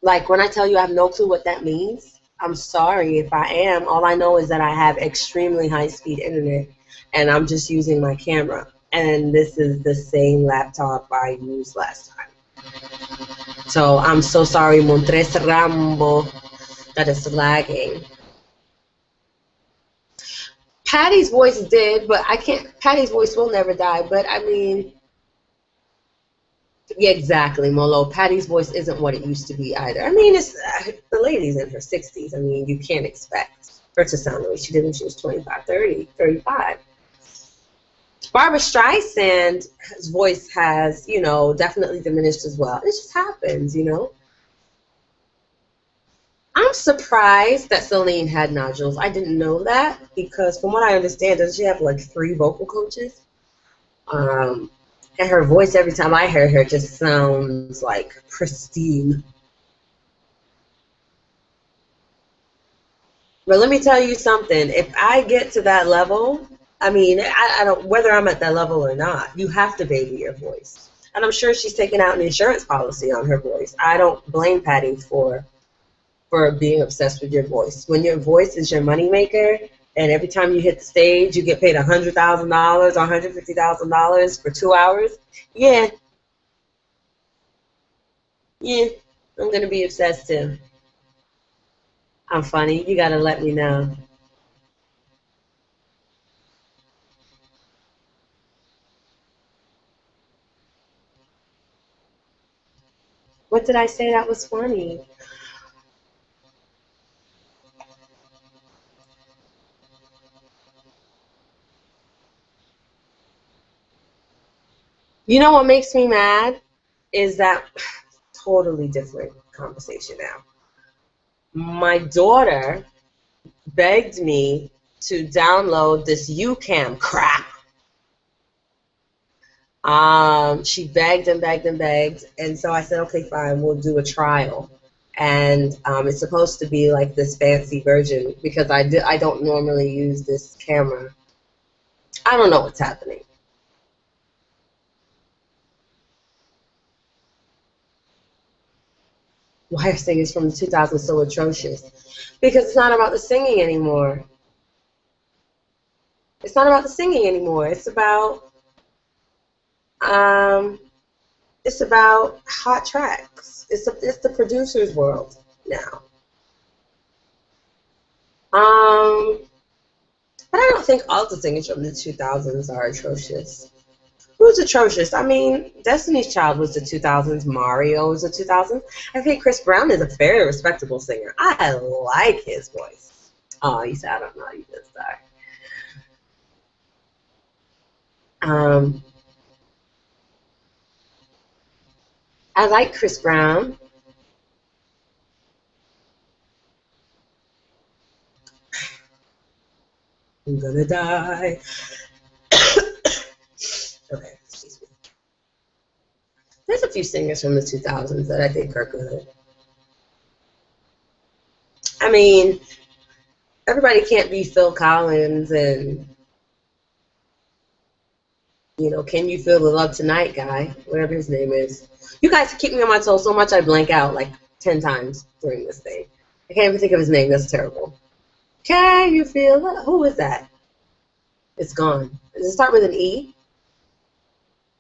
Like, when I tell you I have no clue what that means, I'm sorry if I am. All I know is that I have extremely high-speed internet, and I'm just using my camera. And this is the same laptop I used last time. So I'm so sorry, Montres Rambo, that is lagging. Patty's voice did, but I can't. Patty's voice will never die. But I mean, yeah, exactly, Molo. Patty's voice isn't what it used to be either. I mean, it's the lady's in her 60s. I mean, you can't expect her to sound the way she did when she was 25, 30, 35. Barbara Streisand's voice has, definitely diminished as well. It just happens, I'm surprised that Celine had nodules. I didn't know that because from what I understand, doesn't she have like 3 vocal coaches? Um, and her voice, every time I hear her, just sounds like pristine. But let me tell you something. If I get to that level, I mean, I don't, whether I'm at that level or not, you have to baby your voice. And I'm sure she's taken out an insurance policy on her voice. I don't blame Patty for being obsessed with your voice. When your voice is your moneymaker, and every time you hit the stage, you get paid $100,000 or $150,000 for 2 hours, yeah, yeah, I'm going to be obsessed too. I'm funny. You got to let me know. What did I say that was funny? You know what makes me mad is that totally different conversation now. My daughter begged me to download this UCam crap. She begged and begged and begged, and so I said, okay, fine, we'll do a trial. And it's supposed to be like this fancy version because I don't normally use this camera. I don't know what's happening. Why are singers from the 2000s so atrocious? Because it's not about the singing anymore. It's not about the singing anymore. Um, it's about hot tracks. It's the producer's world now. Um, but I don't think all the singers from the 2000s are atrocious. Who's atrocious? I mean, Destiny's Child was the 2000s. Mario was the 2000s. I think Chris Brown is a very respectable singer. I like his voice. Oh, he said, I don't know. You just sorry. Um, I like Chris Brown. I'm gonna die. Okay, excuse me. There's a few singers from the 2000s that I think are good. I mean, everybody can't be Phil Collins and You know, can you feel the love tonight, guy? Whatever his name is. You guys keep me on my toes so much I blank out like 10 times during this thing. I can't even think of his name. That's terrible. Can you feel it? Who is that? It's gone. Does it start with an E?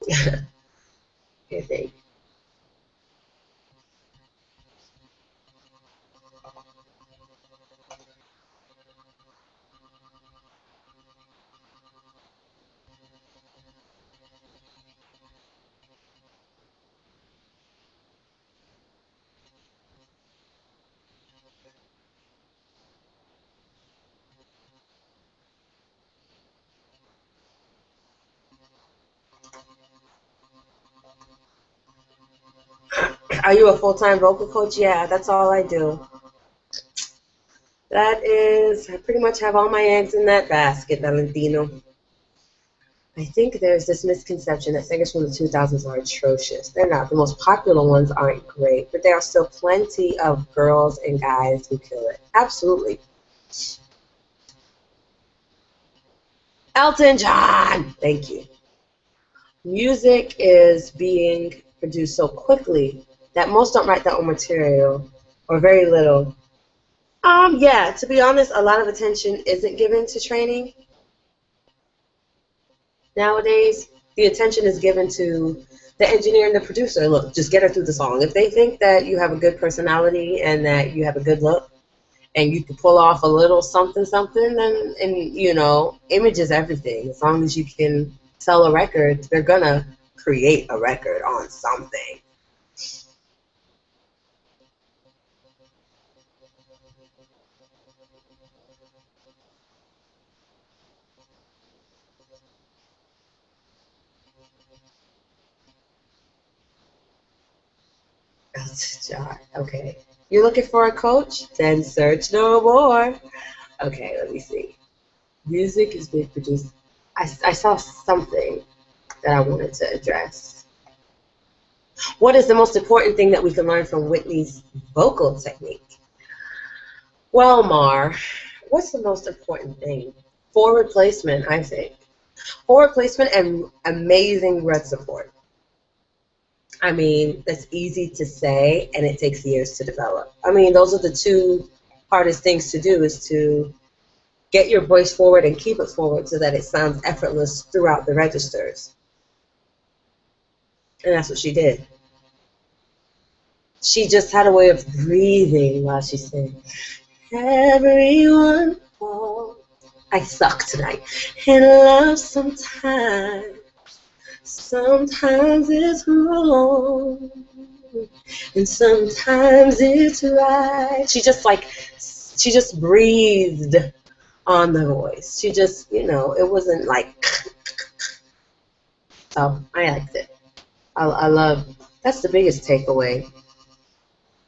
Can't think. Are you a full-time vocal coach? Yeah, that's all I do. That is, I pretty much have all my eggs in that basket, Valentino. I think there's this misconception that singers from the 2000s are atrocious. They're not. The most popular ones aren't great, but there are still plenty of girls and guys who kill it. Absolutely. Elton John! Thank you. Music is being produced so quickly that most don't write their own material or very little. Yeah, to be honest, a lot of attention isn't given to training nowadays. The attention is given to the engineer and the producer. Look, just get her through the song. If they think that you have a good personality and that you have a good look and you can pull off a little something something, then, and you know, image is everything. As long as you can sell a record, they're gonna create a record on something. Okay. You're looking for a coach? Then search no more. Okay, let me see. Music is being produced. I saw something that I wanted to address. What is the most important thing that we can learn from Whitney's vocal technique? Well, Mar, what's the most important thing? Forward placement, I think. Forward placement and amazing red support. I mean, that's easy to say, and it takes years to develop. I mean, those are the two hardest things to do is to get your voice forward and keep it forward so that it sounds effortless throughout the registers. And that's what she did. She just had a way of breathing while she sang. Everyone falls. I suck tonight. In love sometimes. Sometimes it's wrong. And sometimes it's right. She just breathed on the voice. She just, you know, it wasn't like, so I liked it. I love, that's the biggest takeaway.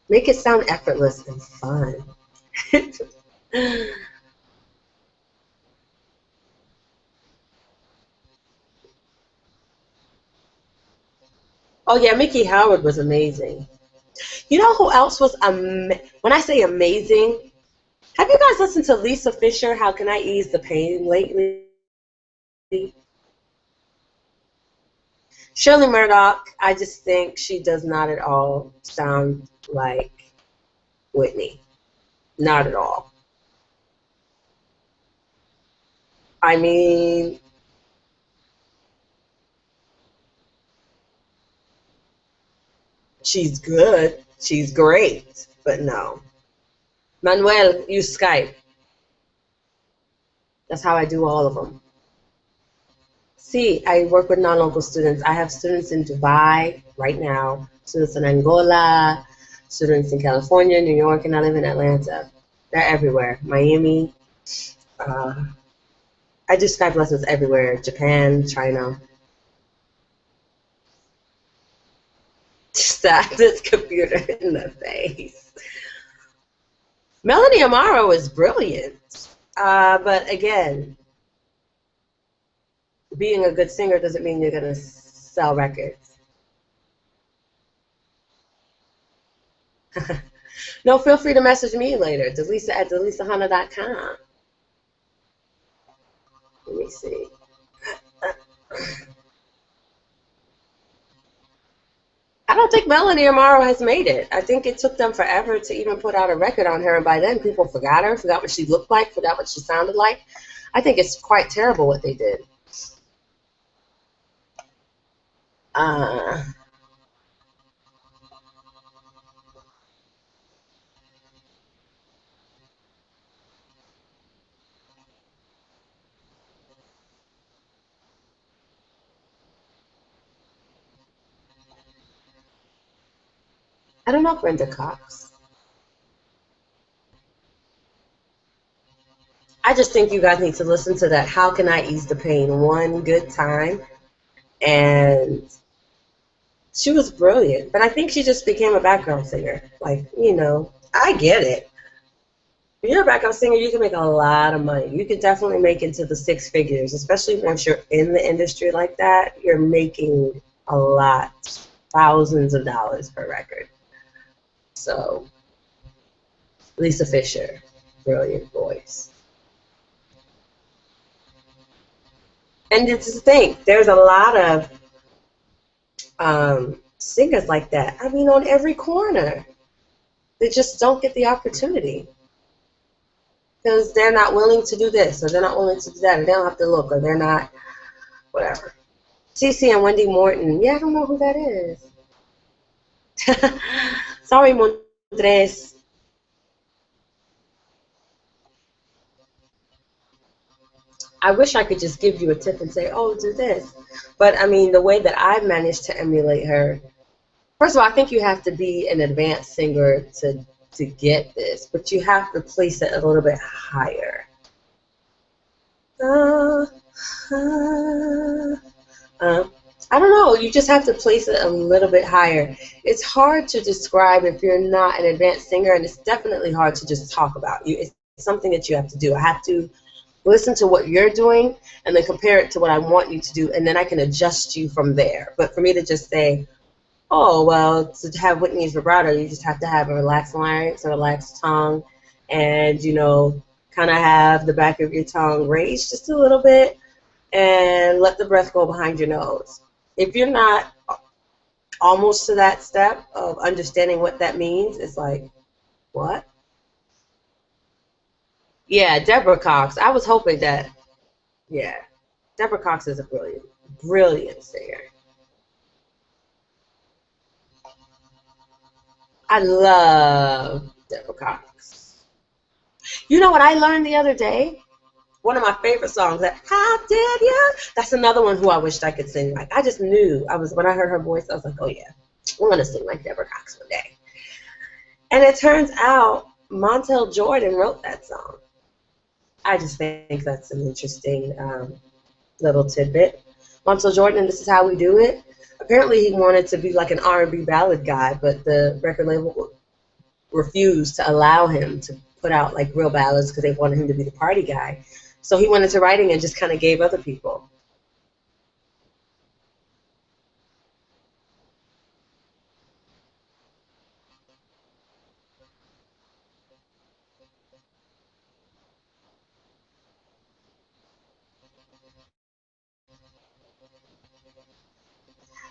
Make it sound effortless and fun. Oh yeah, Mickey Howard was amazing. You know who else was when I say amazing? Have you guys listened to Lisa Fisher? How can I ease the pain lately? Shirley Murdoch, I just think she does not at all sound like Whitney. Not at all. I mean, she's good. She's great. But no. Manuel, use Skype. That's how I do all of them. See, I work with non-local students. I have students in Dubai right now, students in Angola, students in California, New York, and I live in Atlanta. They're everywhere. Miami. Uh, I do Skype lessons everywhere. Japan, China. Slap this computer in the face. Melanie Amaro is brilliant. But again, being a good singer doesn't mean you're going to sell records. No, feel free to message me later. Delisa at delisahana.com. Let me see. I don't think Melanie Amaro has made it. I think it took them forever to even put out a record on her, and by then people forgot her, forgot what she looked like, forgot what she sounded like. I think it's quite terrible what they did. Uh, I don't know, Brenda Cox. I just think you guys need to listen to that How Can I Ease the Pain one good time. And she was brilliant. But I think she just became a background singer. Like, I get it. If you're a backup singer, you can make a lot of money. You can definitely make into the six figures, especially once you're in the industry like that. You're making a lot, thousands of dollars per record. So, Lisa Fisher, brilliant voice. And it's the thing, there's a lot of singers like that. I mean, on every corner. They just don't get the opportunity because they're not willing to do this, or they're not willing to do that, or they don't have to look, or they're not, whatever. Cece and Wendy Morton. Yeah, I don't know who that is. Sorry, Montres. I wish I could just give you a tip and say, oh, do this. But I mean, the way that I've managed to emulate her, first of all, I think you have to be an advanced singer to get this, but you have to place it a little bit higher. Uh, uh, I don't know. You just have to place it a little bit higher. It's hard to describe if you're not an advanced singer, and it's definitely hard to just talk about you. It's something that you have to do. I have to listen to what you're doing and then compare it to what I want you to do, and then I can adjust you from there. But for me to just say, oh, well, to have Whitney's vibrato, you just have to have a relaxed larynx, a relaxed tongue, and, kind of have the back of your tongue raised just a little bit and let the breath go behind your nose. If you're not almost to that step of understanding what that means, it's like, what? Yeah, Deborah Cox. I was hoping that, yeah, Deborah Cox is a brilliant, brilliant singer. I love Deborah Cox. You know what I learned the other day? One of my favorite songs, that How Did You? That's another one who I wished I could sing like. I just knew. When I heard her voice, I was like, oh yeah, I'm going to sing like Deborah Cox one day. And it turns out Montel Jordan wrote that song. I just think that's an interesting little tidbit. Montel Jordan, This Is How We Do It. Apparently he wanted to be like an R&B ballad guy, but the record label refused to allow him to put out like real ballads because they wanted him to be the party guy. So he went into writing and just kind of gave other people.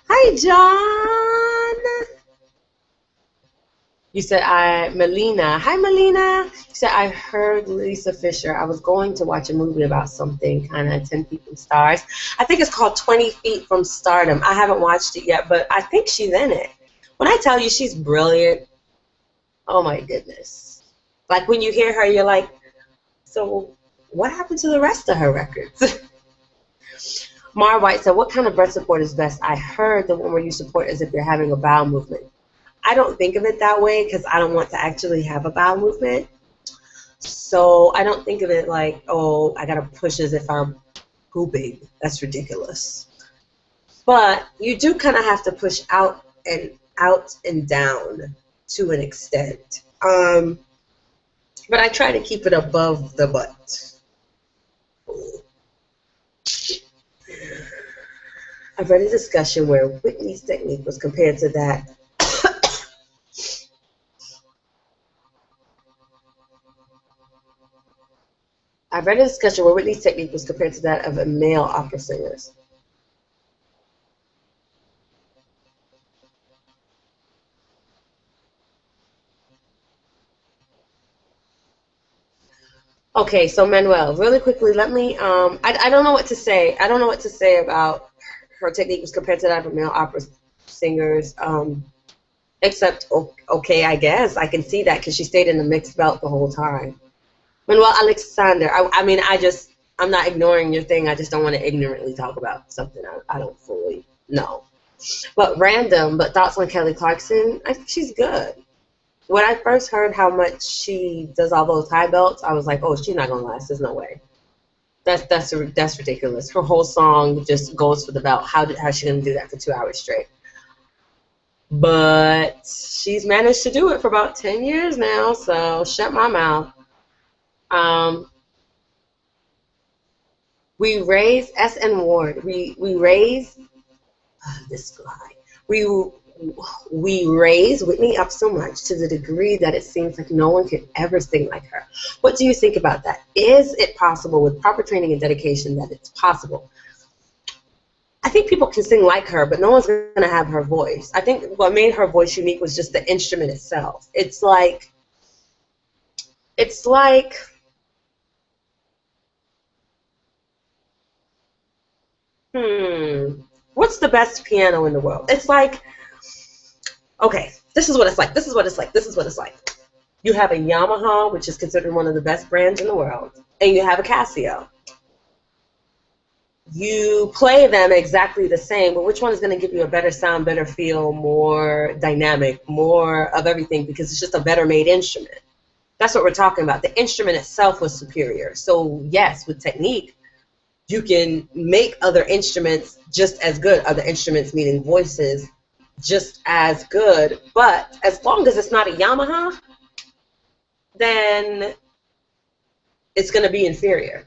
Hi, John. You said Melina. Hi, Melina. You said I heard Lisa Fisher. I was going to watch a movie about something, kind of 10 Feet from Stars. I think it's called 20 Feet from Stardom. I haven't watched it yet, but I think she's in it. When I tell you she's brilliant, oh my goodness. Like when you hear her, you're like, so what happened to the rest of her records? Mar White said, what kind of breath support is best? I heard the one where you support as if you're having a bowel movement. I don't think of it that way because I don't want to actually have a bowel movement. So I don't think of it like, oh, I got to push as if I'm pooping. That's ridiculous. But you do kind of have to push out and down to an extent. But I try to keep it above the butt. I've read a discussion where Whitney's technique was compared to that. I've read a discussion where Whitney's technique was compared to that of a male opera singers. Okay, so Manuel, really quickly, let me. I don't know what to say. I don't know what to say about her technique was compared to that of male opera singers. Except, okay, I guess I can see that because she stayed in the mixed belt the whole time. Manuel Alexander, I mean, I'm not ignoring your thing. I just don't want to ignorantly talk about something I don't fully know. But random, but thoughts on Kelly Clarkson? I think she's good. When I first heard how much she does all those high belts, I was like, oh, she's not gonna last. There's no way. That's ridiculous. Her whole song just goes for the belt. How's she gonna do that for 2 hours straight? But she's managed to do it for about 10 years now. So shut my mouth. Um, we raise S. N. Ward. We raise this guy. We we raise Whitney up so much to the degree that it seems like no one could ever sing like her. What do you think about that? Is it possible with proper training and dedication that it's possible? I think people can sing like her, but no one's going to have her voice. I think what made her voice unique was just the instrument itself. It's like hmm, what's the best piano in the world? It's like, okay, this is what it's like. This is what it's like. This is what it's like. You have a Yamaha, which is considered one of the best brands in the world, and you have a Casio. You play them exactly the same, but which one is going to give you a better sound, better feel, more dynamic, more of everything because it's just a better made instrument. That's what we're talking about. The instrument itself was superior. So, yes, with technique, you can make other instruments just as good, other instruments meaning voices, just as good. But as long as it's not a Yamaha, then it's going to be inferior.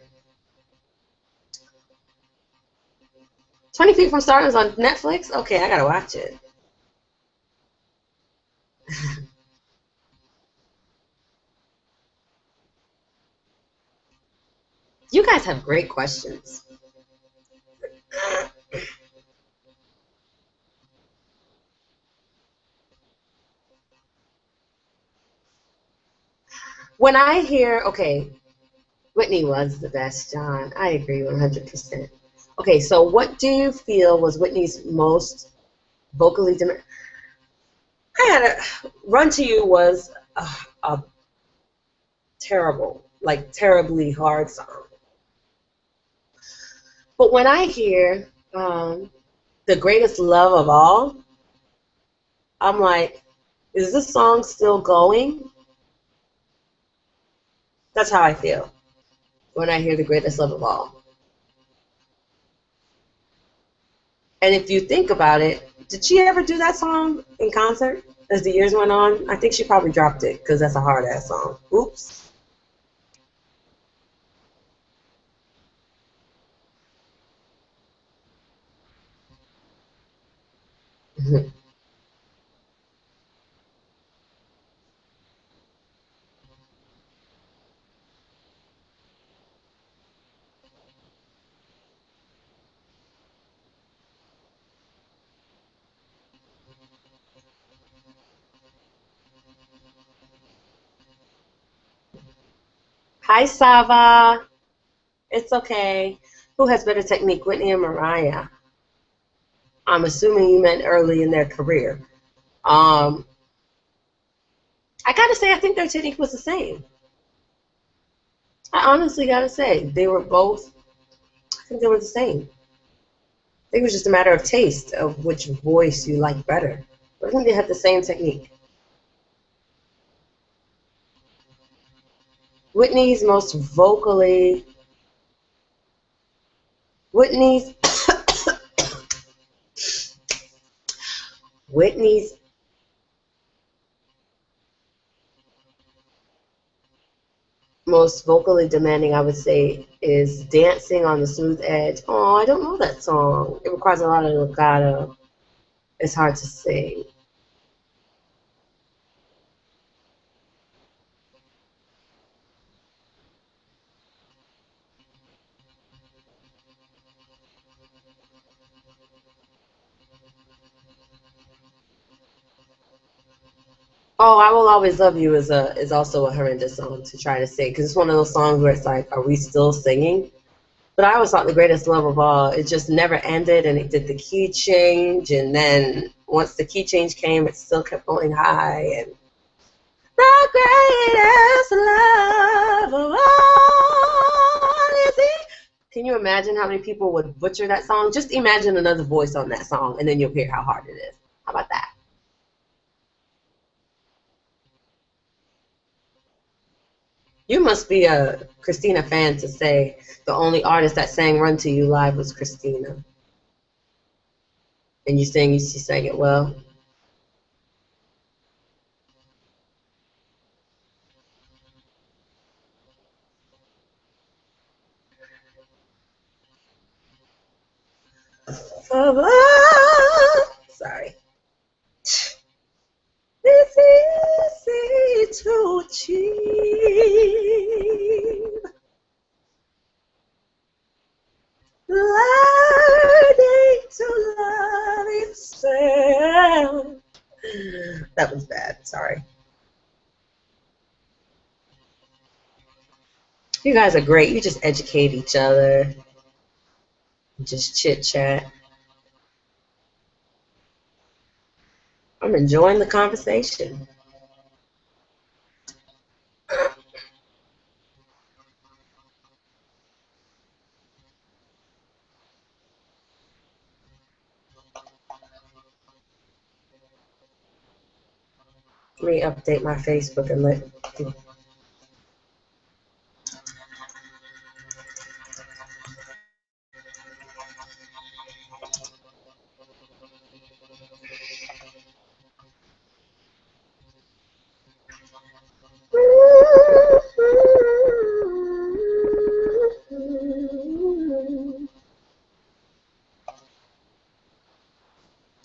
20 Feet from Stardom is on Netflix? Okay, I got to watch it. You guys have great questions. When I hear, okay, Whitney was the best, John. I agree 100%. Okay, so what do you feel was Whitney's most vocally I had a Run to You was a terrible, like terribly hard song. But when I hear The Greatest Love of All, I'm like, is this song still going? That's how I feel when I hear The Greatest Love of All. And if you think about it, did she ever do that song in concert as the years went on? I think she probably dropped it because that's a hard ass song. Oops. Hi, Sava. It's okay. Who has better technique, Whitney or Mariah? I'm assuming you meant early in their career. Um, I gotta say, I think their technique was the same. I honestly gotta say, they were both. I think they were the same. I think it was just a matter of taste of which voice you like better. But I think they had the same technique. Whitney's most vocally. Whitney's Whitney's most vocally demanding, I would say, is Dancing on the Smooth Edge. Oh, I don't know that song. It requires a lot of legato. It's hard to sing. Oh, I Will Always Love You is also a horrendous song to try to sing because it's one of those songs where it's like, are we still singing? But I always thought The Greatest Love of All, it just never ended, and it did the key change, and then once the key change came, it still kept going high, and the greatest love of all is it. Can you imagine how many people would butcher that song? Just imagine another voice on that song, and then you'll hear how hard it is. How about that? You must be a Christina fan to say the only artist that sang Run to You live was Christina. And you saying she sang it well? Sorry. It's easy to achieve. Learning to love itself. That was bad. Sorry. You guys are great. You just educate each other. Just chit chat. I'm enjoying the conversation. Let me update my Facebook and let.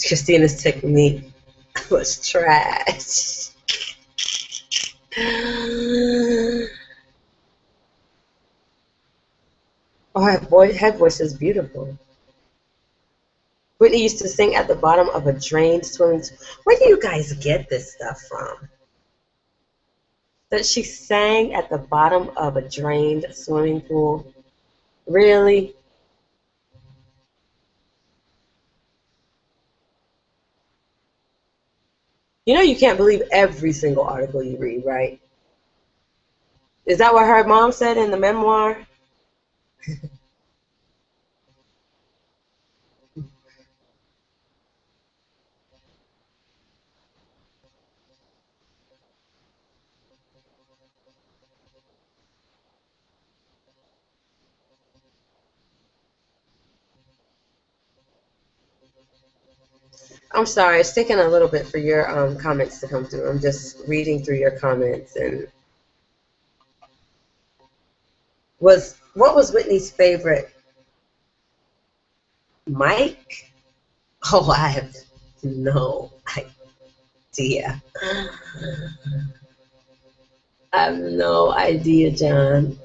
Christina's technique was trash. Oh, her voice is beautiful. Whitney used to sing at the bottom of a drained swimming pool. Where do you guys get this stuff from? That she sang at the bottom of a drained swimming pool? Really? You know you can't believe every single article you read, right? Is that what her mom said in the memoir? I'm sorry, it's taking a little bit for your comments to come through. I'm just reading through your comments. And what was Whitney's favorite? Mike? Oh, I have no idea. I have no idea, John.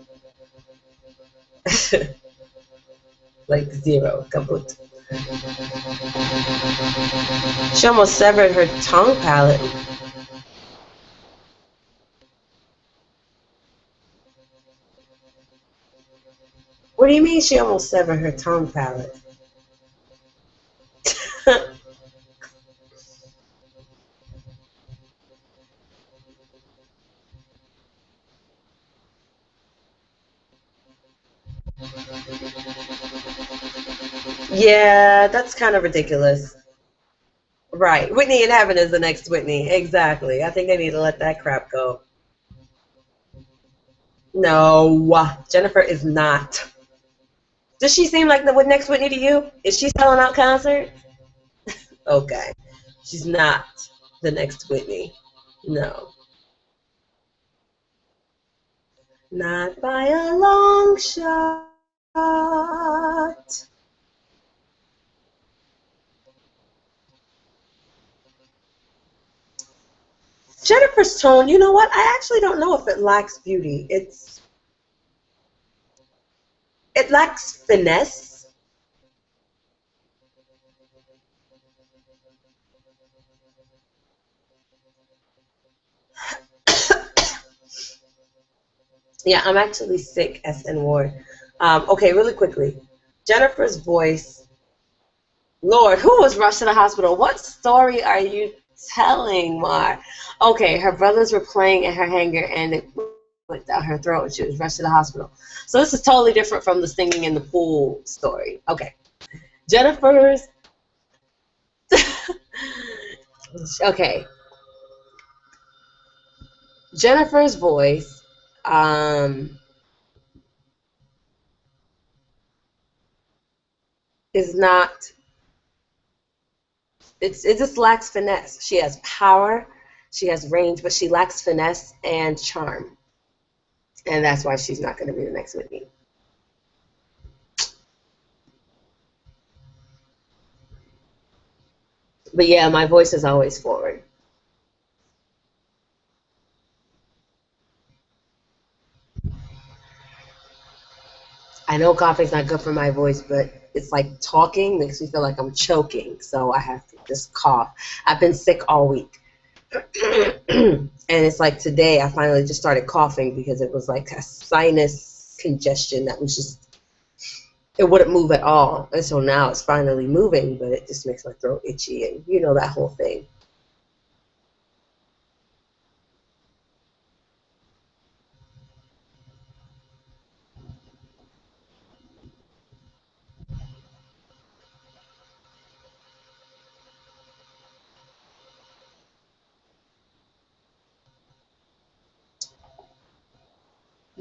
Like zero, kaput. She almost severed her tongue palate. What do you mean she almost severed her tongue palate? Yeah, that's kind of ridiculous. Right. Whitney in Heaven is the next Whitney. Exactly. I think they need to let that crap go. No, Jennifer is not. Does she seem like the next Whitney to you? Is she selling out concerts? Okay. She's not the next Whitney. No. Not by a long shot. Jennifer's tone, you know what? I actually don't know if it lacks beauty. It lacks finesse. Yeah, I'm actually sick, SN Ward. Okay, really quickly. Jennifer's voice. Lord, who was rushed to the hospital? What story are you telling, Mar? Okay, her brothers were playing in her hangar and it went down her throat and she was rushed to the hospital. So this is totally different from the singing in the pool story. Okay. Jennifer's okay. Jennifer's voice um is not it just lacks finesse. She has power, she has range, but she lacks finesse and charm. And that's why she's not gonna be the next Whitney. But yeah, my voice is always forward. I know coughing's not good for my voice, but it's like talking makes me feel like I'm choking, so I have to just cough. I've been sick all week. And it's like today I finally just started coughing because it was like a sinus congestion that was just it wouldn't move at all. And so now it's finally moving, but it just makes my throat itchy and you know that whole thing.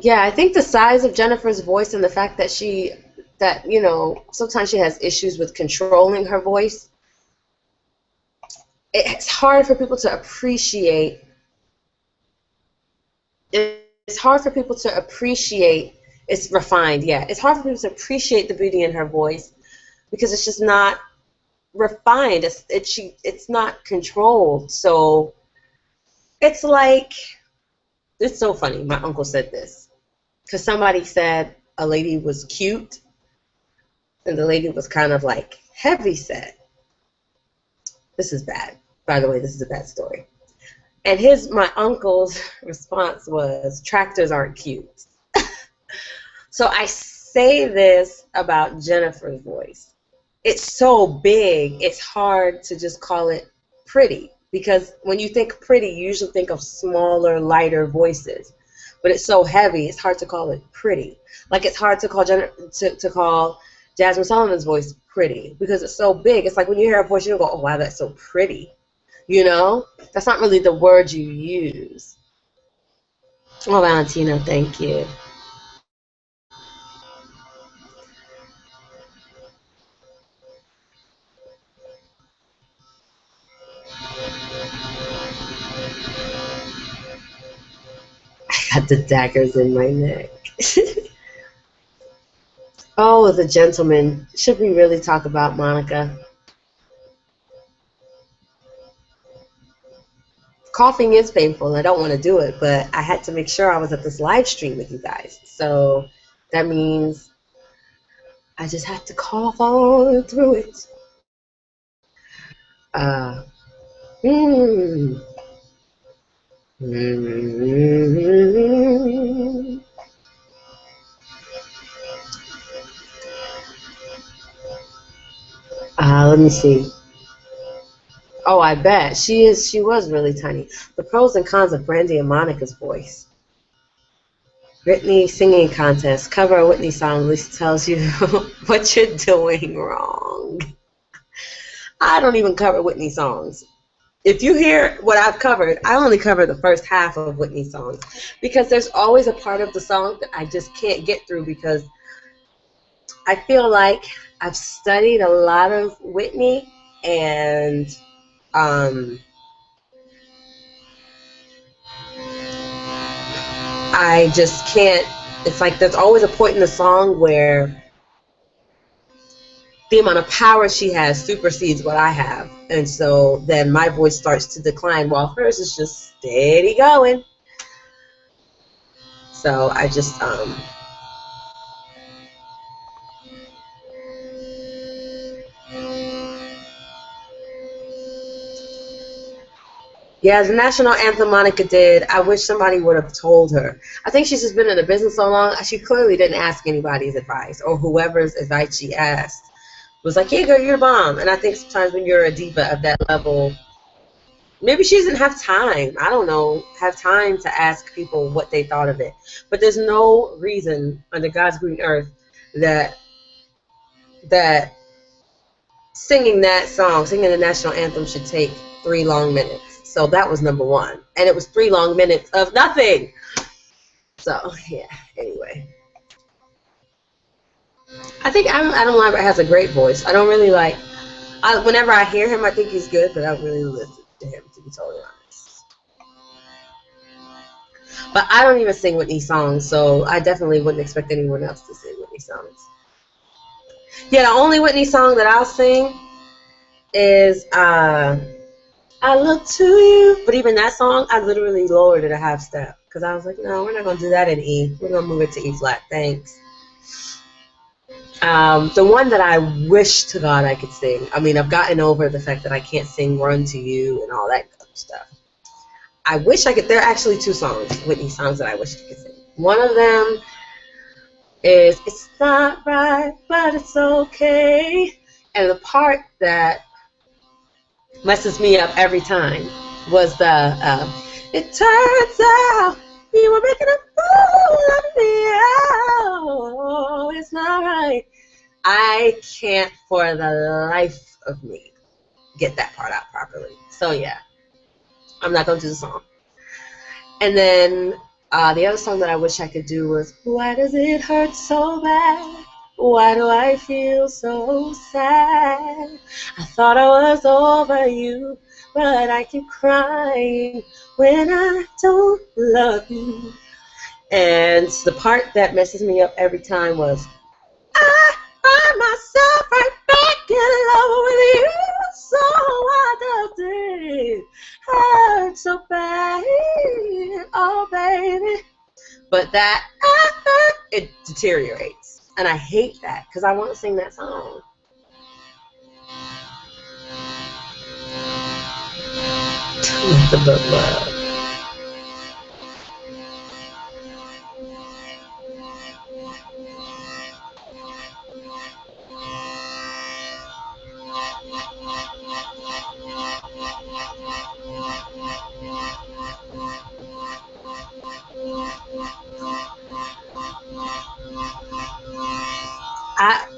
Yeah, I think the size of Jennifer's voice and the fact that sometimes she has issues with controlling her voice. It's hard for people to appreciate. It's hard for people to appreciate. It's refined, yeah. It's hard for people to appreciate the beauty in her voice because it's just not refined. It's not controlled. So it's like it's so funny. My uncle said this because somebody said a lady was cute and the lady was kind of like heavy set. This is bad. By the way, this is a bad story. And my uncle's response was, tractors aren't cute. So I say this about Jennifer's voice. It's so big, it's hard to just call it pretty. Because when you think pretty, you usually think of smaller, lighter voices. But it's so heavy, it's hard to call it pretty. Like it's hard to call to call Jasmine Solomon's voice pretty because it's so big. It's like when you hear a voice, you don't go, "Oh wow, that's so pretty." You know, that's not really the word you use. Oh, Valentino, thank you. I got the daggers in my neck. Oh, the gentleman. Should we really talk about Monica? Coughing is painful. I don't want to do it, but I had to make sure I was at this live stream with you guys. So that means I just had to cough on through it. Uh, mm, mm, let me see. Oh, I bet she is. She was really tiny. The pros and cons of Brandy and Monica's voice. Whitney singing contest. Cover a Whitney song. At least tells you what you're doing wrong. I don't even cover Whitney songs. If you hear what I've covered, I only cover the first half of Whitney songs because there's always a part of the song that I just can't get through because I feel like I've studied a lot of Whitney and um, I just can't. It's like there's always a point in the song where the amount of power she has supersedes what I have. And so then my voice starts to decline while hers is just steady going. So I just Yeah, the national anthem Monica did, I wish somebody would have told her. I think she's just been in the business so long, she clearly didn't ask anybody's advice, or whoever's advice she asked was like, yeah, girl, you're the bomb. And I think sometimes when you're a diva of that level, maybe she doesn't have time, I don't know, have time to ask people what they thought of it. But there's no reason under God's green earth that that singing that song, singing the national anthem, should take 3 long minutes. So that was number one. And it was 3 long minutes of nothing. So, yeah, anyway. I think Adam Lambert has a great voice. I don't really like, whenever I hear him, I think he's good, but I don't really listen to him, to be totally honest. But I don't even sing Whitney songs, so I definitely wouldn't expect anyone else to sing Whitney songs. Yeah, the only Whitney song that I'll sing is I Look to You. But even that song, I literally lowered it a half step because I was like, no, we're not going to do that in E. We're going to move it to E flat. Thanks. The one that I wish to God I could sing. I mean, I've gotten over the fact that I can't sing Run to You and all that other stuff. I wish I could. There are actually 2 songs, Whitney songs, that I wish I could sing. One of them is It's Not Right, But It's Okay. And the part that messes me up every time was the it turns out you were making a fool of me. Oh, it's not right. I can't for the life of me get that part out properly. So yeah, I'm not gonna do the song. And then the other song that I wish I could do was Why Does It Hurt So Bad? Why do I feel so sad? I thought I was over you, but I keep crying when I don't love you. And the part that messes me up every time was I find myself right back in love with you. So why does it hurt so bad? Oh, baby. But that, it deteriorates. And I hate that because I want to sing that song. The book love.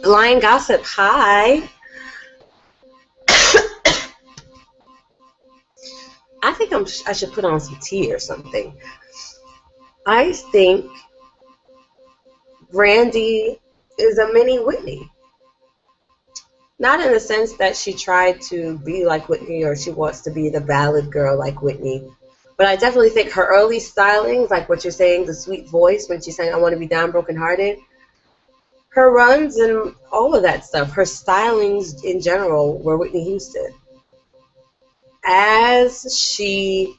Lion Gossip, hi. I think I should put on some tea or something. I think Brandy is a mini Whitney. Not in the sense that she tried to be like Whitney or she wants to be the ballad girl like Whitney. But I definitely think her early stylings, like what you're saying, the sweet voice when she's saying, I want to be down, broken hearted, her runs and all of that stuff, her stylings in general were Whitney Houston. As she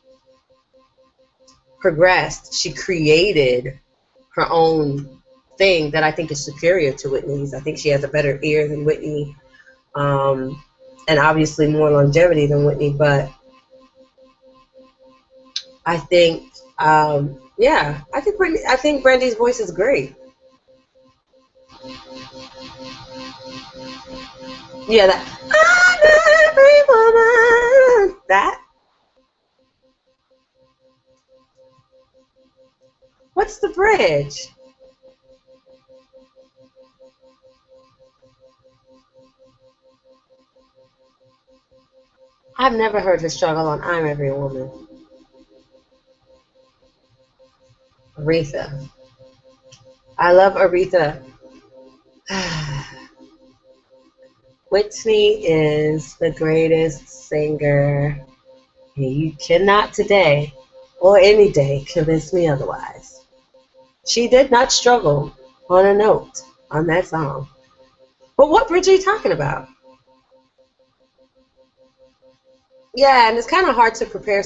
progressed, she created her own thing that I think is superior to Whitney's. I think she has a better ear than Whitney, and obviously more longevity than Whitney. But I think, I think Brandy's voice is great. Yeah, that I'm every woman. That. What's the bridge? I've never heard her struggle on I'm Every Woman. Aretha. I love Aretha. Whitney is the greatest singer. You cannot today or any day convince me otherwise. She did not struggle on a note on that song. But what bridge are you talking about? Yeah, and it's kind of hard to compare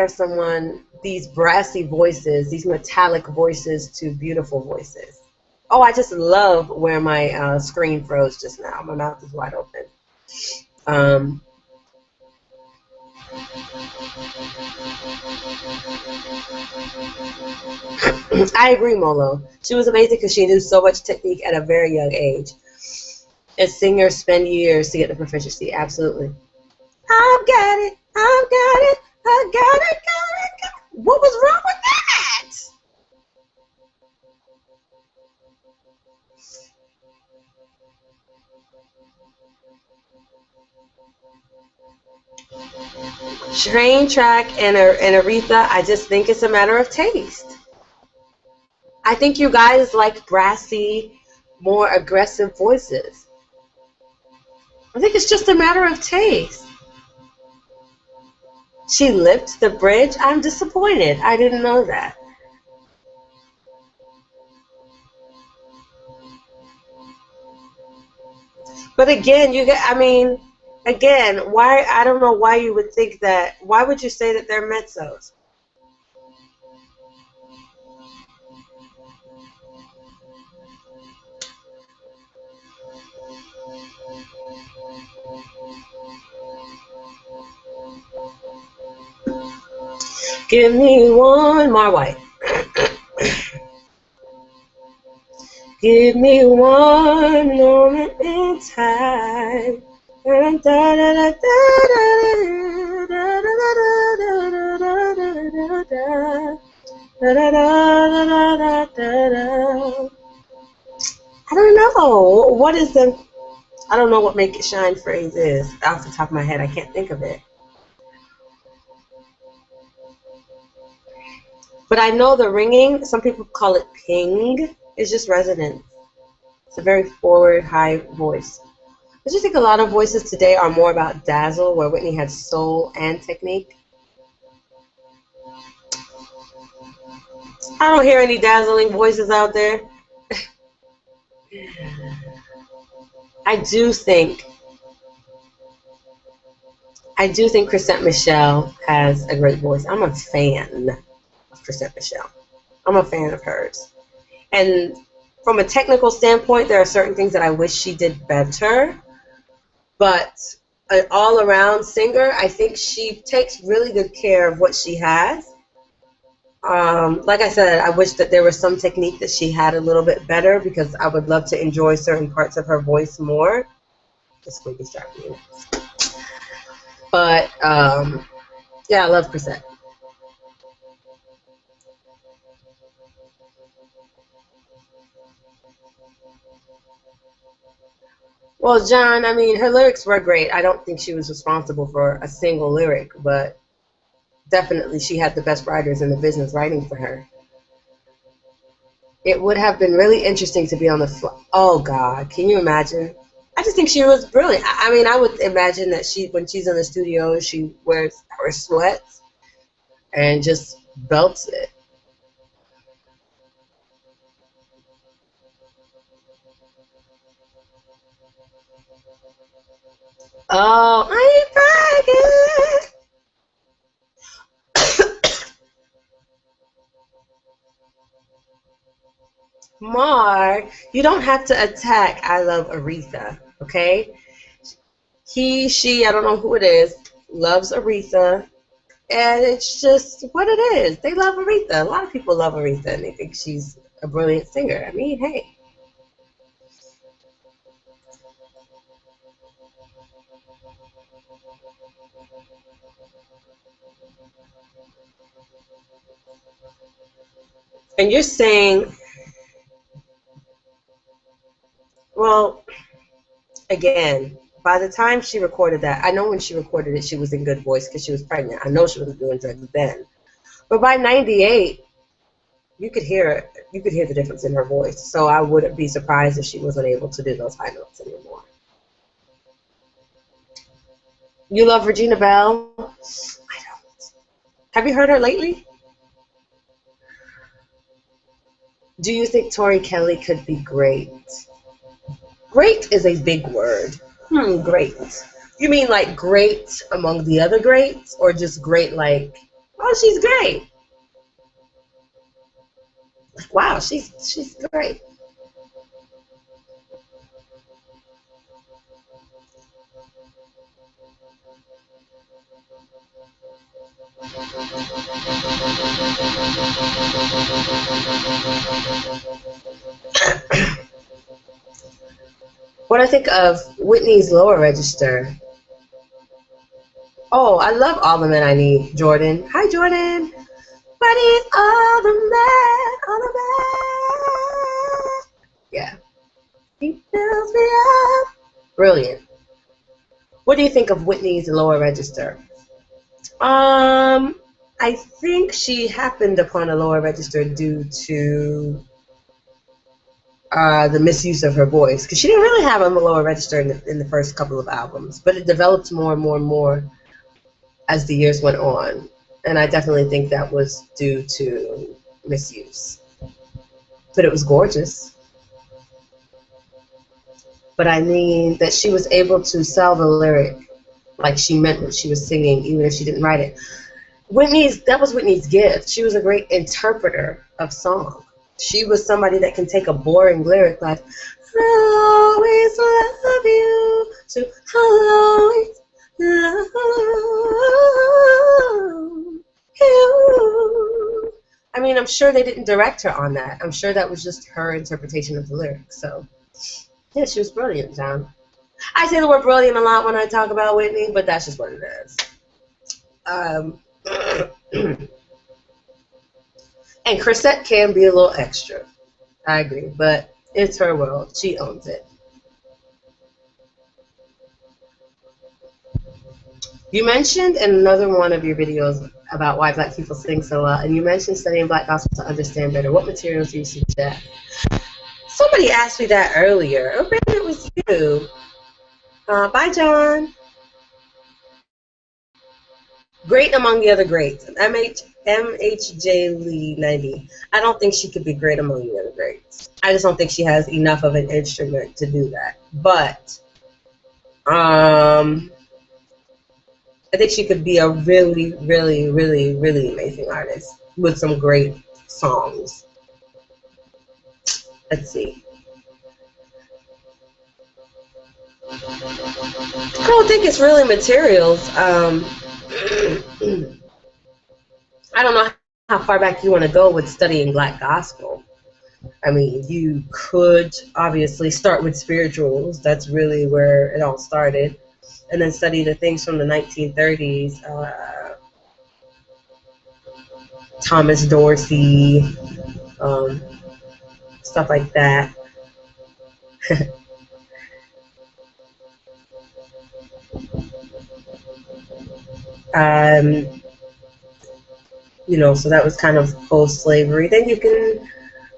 someone, these brassy voices, these metallic voices, to beautiful voices. Oh, I just love where my screen froze just now. My mouth is wide open. I agree, Molo. She was amazing because she knew so much technique at a very young age. And singers spend years to get the proficiency. Absolutely. I've got it. I've got it. I got it. Got it. Got it. What was wrong with that? Train track and Aretha, I just think it's a matter of taste. I think you guys like brassy, more aggressive voices. I think it's just a matter of taste. She lipped the bridge. I'm disappointed. I didn't know that. But again, you get, I mean, again, why, I don't know why you would think that, why would you say that they're mezzos? Give me one more white. Give me one moment in time. I don't know. What is the, I don't know what make it shine phrase is. Off the top of my head, I can't think of it. But I know the ringing, some people call it ping, is just resonance. It's a very forward, high voice. I just think a lot of voices today are more about dazzle, where Whitney had soul and technique. I don't hear any dazzling voices out there. I do think Chrisette Michele has a great voice. I'm a fan of Chrisette Michele. I'm a fan of hers. And from a technical standpoint, there are certain things that I wish she did better. But an all-around singer, I think she takes really good care of what she has. Like I said, I wish that there was some technique that she had a little bit better because I would love to enjoy certain parts of her voice more. Just maybe start me. But yeah, I love Chrisette. Well, John, I mean, her lyrics were great. I don't think she was responsible for a single lyric, but definitely she had the best writers in the business writing for her. It would have been really interesting to be on the oh God, can you imagine? I just think she was brilliant. I mean, I would imagine that she, when she's in the studio, she wears her sweats and just belts it. Oh, I ain't bragging. Mar, you don't have to attack I Love Aretha, okay? He, she, I don't know who it is, loves Aretha. And it's just what it is. They love Aretha. A lot of people love Aretha and they think she's a brilliant singer. I mean, hey. And you're saying, well, again, by the time she recorded that, I know when she recorded it, she was in good voice because she was pregnant. I know she was doing drugs then. But by 98, you could hear the difference in her voice. So I wouldn't be surprised if she wasn't able to do those high notes anymore. You love Regina Belle? I don't. Have you heard her lately? Do you think Tori Kelly could be great? Great is a big word. Great. You mean like great among the other greats, or just great like, oh, she's great. Like, wow, she's great. When I think of Whitney's lower register, oh, I love All the Men I Need, Jordan. Hi, Jordan. I need all the men, all the men. Yeah. He fills me up. Brilliant. What do you think of Whitney's lower register? I think she happened upon a lower register due to the misuse of her voice, because she didn't really have a lower register in the first couple of albums, but it developed more and more and more as the years went on, and I definitely think that was due to misuse. But it was gorgeous. But I mean that she was able to sell the lyric like she meant what she was singing, even if she didn't write it. That was Whitney's gift. She was a great interpreter of song. She was somebody that can take a boring lyric like, I'll always love you, to I'll always love you. I mean, I'm sure they didn't direct her on that. I'm sure that was just her interpretation of the lyrics. So, yeah, she was brilliant, John. I say the word brilliant a lot when I talk about Whitney, but that's just what it is. And Chrisette can be a little extra. I agree, but it's her world. She owns it. You mentioned in another one of your videos about why black people sing so well, and you mentioned studying black gospel to understand better. What materials do you suggest? Somebody asked me that earlier. Or maybe it was you. Bye, John. Great among the other greats. MHJ Lee 90. I don't think she could be great among the other greats. I just don't think she has enough of an instrument to do that. But I think she could be a really, really, really, really amazing artist with some great songs. Let's see. I don't think it's really materials. I don't know how far back you want to go with studying black gospel. I mean, you could obviously start with spirituals. That's really where it all started. And then study the things from the 1930s. Thomas Dorsey, stuff like that. You know, so that was kind of post-slavery. Then you can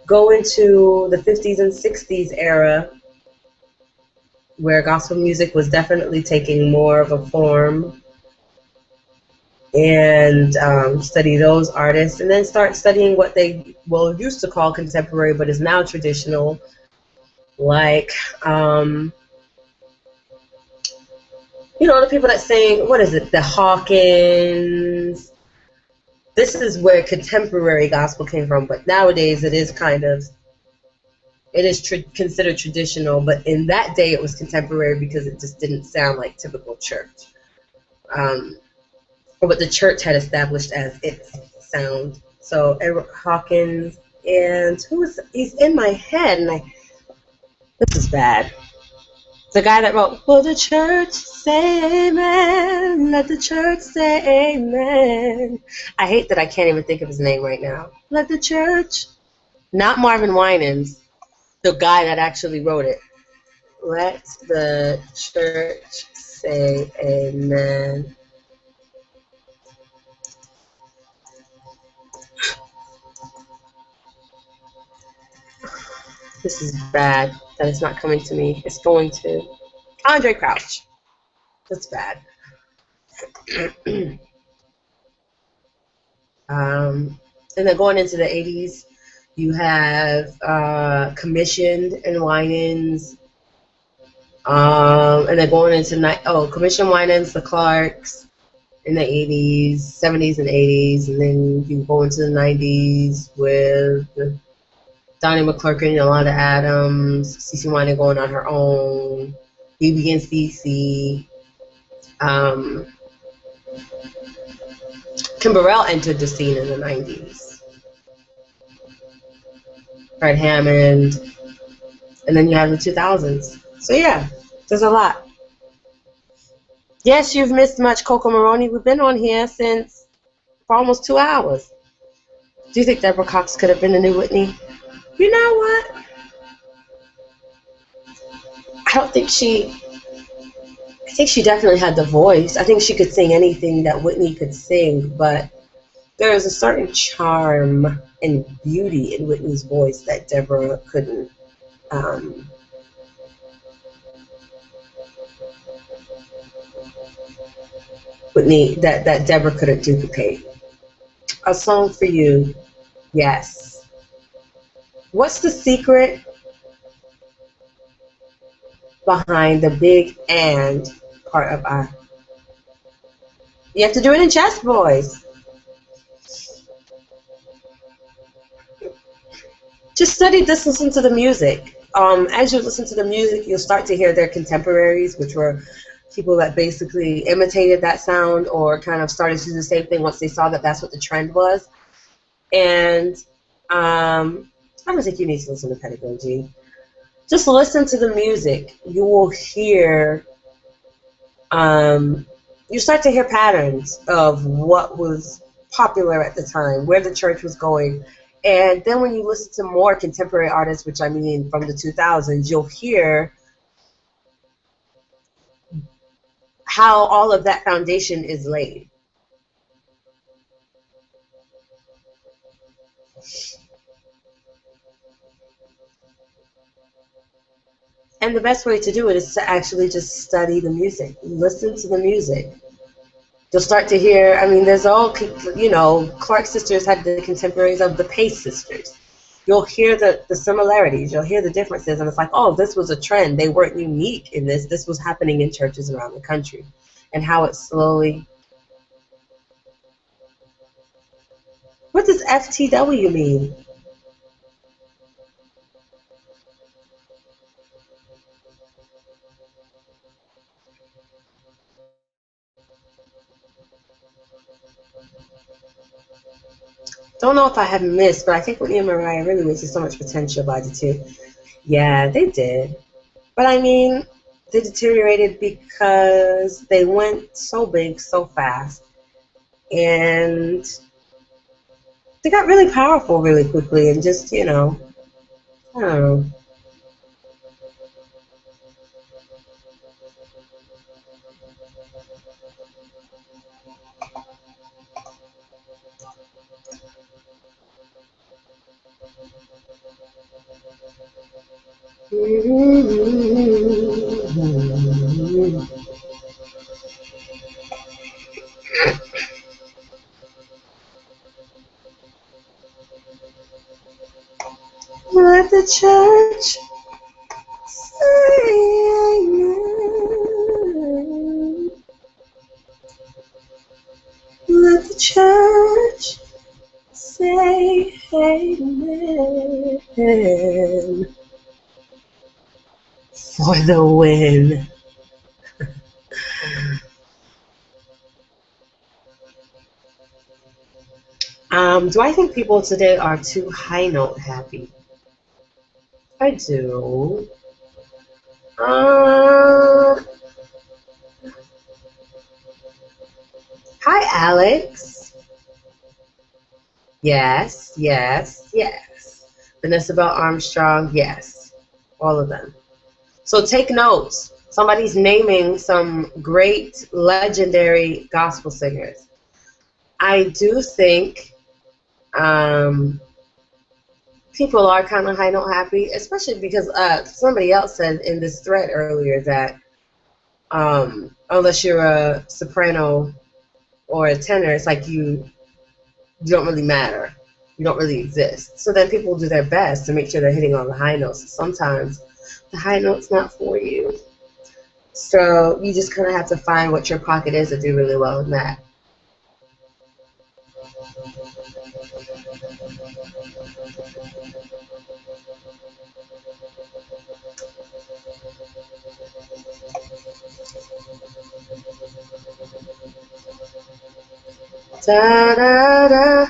go into the 50s and 60s era, where gospel music was definitely taking more of a form, and study those artists, and then start studying what they used to call contemporary, but is now traditional, like you know, the people that sing, what is it, the Hawkins. This is where contemporary gospel came from, but nowadays it is considered traditional, but in that day it was contemporary because it just didn't sound like typical church. Or what the church had established as its sound. So Edward Hawkins, and he's in my head, and this is bad. The guy that wrote, will the church say amen? Let the church say amen. I hate that I can't even think of his name right now. Let the church. Not Marvin Winans, the guy that actually wrote it. Let the church say amen. This is bad that it's not coming to me. It's going to. Andre Crouch. That's bad. And then going into the 80s, you have Commissioned and Winans. And then going into Commissioned, Winans, the Clarks in the 80s, 70s and 80s, and then you go into the 90s with Donnie McClurkin, Yolanda Adams, CeCe Winans going on her own, BB and CeCe. Burrell entered the scene in the 90s. Fred Hammond, and then you have the 2000s. So yeah, there's a lot. Yes, you've missed much, Coco Maroney. We've been on here since for almost 2 hours. Do you think Deborah Cox could have been the new Whitney? You know what? I don't think she. I think she definitely had the voice. I think she could sing anything that Whitney could sing, but there is a certain charm and beauty in Whitney's voice that Deborah couldn't. Um, that Deborah couldn't duplicate. A song for you, yes. What's the secret behind the big and part of I? You have to do it in chest, boys. Just study this, listen to the music. As you listen to the music, you'll start to hear their contemporaries, which were people that basically imitated that sound or kind of started to do the same thing once they saw that that's what the trend was. And I don't think you need to listen to pedagogy. Just listen to the music. You will hear, you start to hear patterns of what was popular at the time, where the church was going. And then when you listen to more contemporary artists, which I mean from the 2000s, you'll hear how all of that foundation is laid. And the best way to do it is to actually just study the music. Listen to the music. You'll start to hear, I mean, there's all, you know, Clark sisters had the contemporaries of the Pace sisters. You'll hear the similarities. You'll hear the differences. And it's like, oh, this was a trend. They weren't unique in this. This was happening in churches around the country. And how it slowly... What does FTW mean? Don't know if I have missed, but I think Whitney and Mariah really wasted so much potential by the two. Yeah, they did. But I mean, they deteriorated because they went so big so fast. And they got really powerful really quickly and just, you know, I don't know. Let the church say amen. Let the church say amen. For the win. Do I think people today are too high note happy? I do. Hi, Alex. Yes, yes, yes. Vanessa Bell Armstrong, yes. All of them. So take notes. Somebody's naming some great, legendary gospel singers. I do think people are kind of high note happy, especially because somebody else said in this thread earlier that unless you're a soprano or a tenor, it's like you don't really matter. You don't really exist. So then people do their best to make sure they're hitting all the high notes. Sometimes the high note's not for you. So you just kind of have to find what your pocket is to do really well in that. Da, da, da.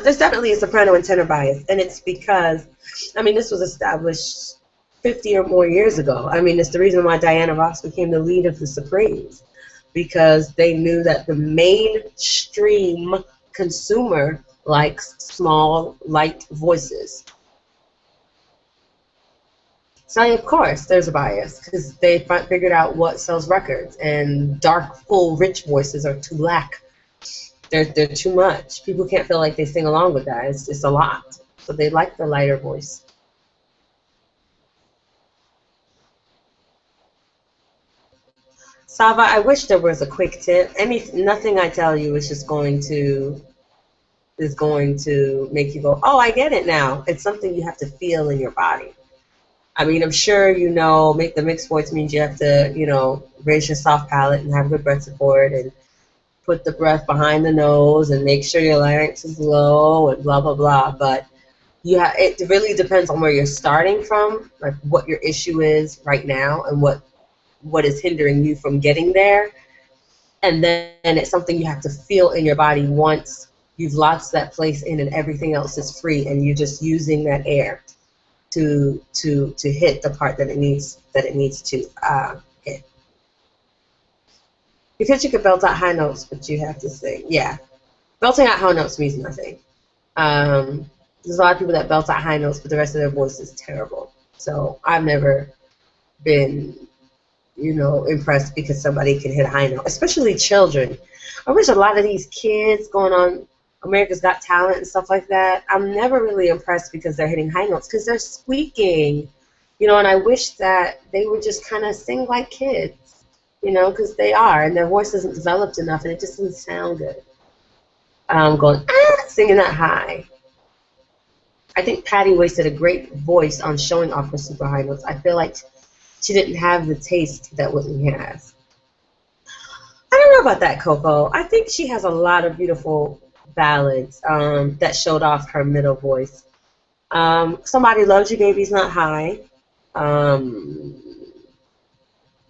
There's definitely a soprano and tenor bias, and it's because, I mean, this was established 50 or more years ago. I mean, it's the reason why Diana Ross became the lead of the Supremes, because they knew that the mainstream consumer likes small, light voices. So of course there's a bias because they figured out what sells records, and dark, full, rich voices are too lack. They're too much. People can't feel like they sing along with that. It's a lot. So they like the lighter voice. Sava, I wish there was a quick tip. Nothing I tell you is going to make you go, oh, I get it now. It's something you have to feel in your body. I mean, I'm sure make the mixed voice means you have to, raise your soft palate and have good breath support and put the breath behind the nose and make sure your larynx is low and blah, blah, blah. But it really depends on where you're starting from, like what your issue is right now and what is hindering you from getting there. And then it's something you have to feel in your body once you've locked that place in and everything else is free and you're just using that air to hit the part that it needs to hit. Because you could belt out high notes, but you have to sing. Yeah, belting out high notes means nothing. There's a lot of people that belt out high notes, but the rest of their voice is terrible. So I've never been, impressed because somebody can hit a high note, especially children. I wish a lot of these kids going on America's Got Talent and stuff like that, I'm never really impressed because they're hitting high notes because they're squeaking, and I wish that they would just kind of sing like kids, because they are, and their voice isn't developed enough and it just doesn't sound good. Going, singing that high. I think Patty wasted a great voice on showing off her super high notes. I feel like she didn't have the taste that Whitney has. I don't know about that, Coco. I think she has a lot of beautiful ballads that showed off her middle voice. Somebody Loves You, Baby's not high.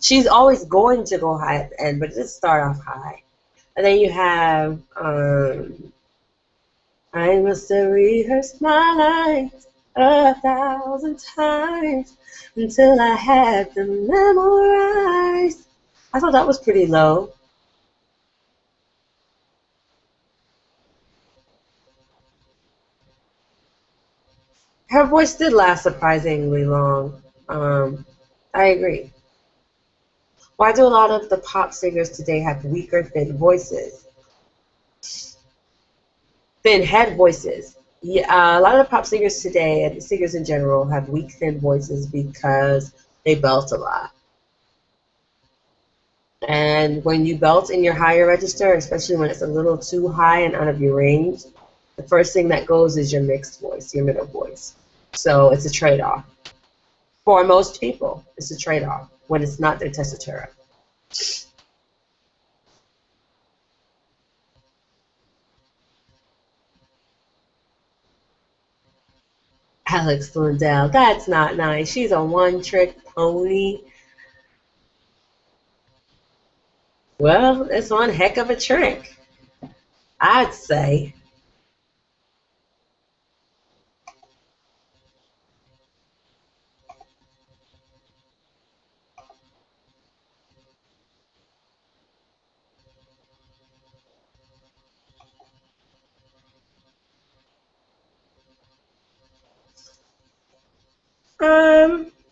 She's always going to go high at the end, but it does start off high. And then you have I must have rehearsed my lines 1,000 times until I had them memorized. I thought that was pretty low. Her voice did last surprisingly long. I agree. Why do a lot of the pop singers today have weaker, thin voices? Thin head voices. Yeah, a lot of the pop singers today, and singers in general, have weak, thin voices because they belt a lot. And when you belt in your higher register, especially when it's a little too high and out of your range, the first thing that goes is your mixed voice, your middle voice. So it's a trade-off. For most people, it's a trade-off when it's not their tessitura. Alex Blundell, that's not nice. She's a one-trick pony. Well, it's one heck of a trick, I'd say.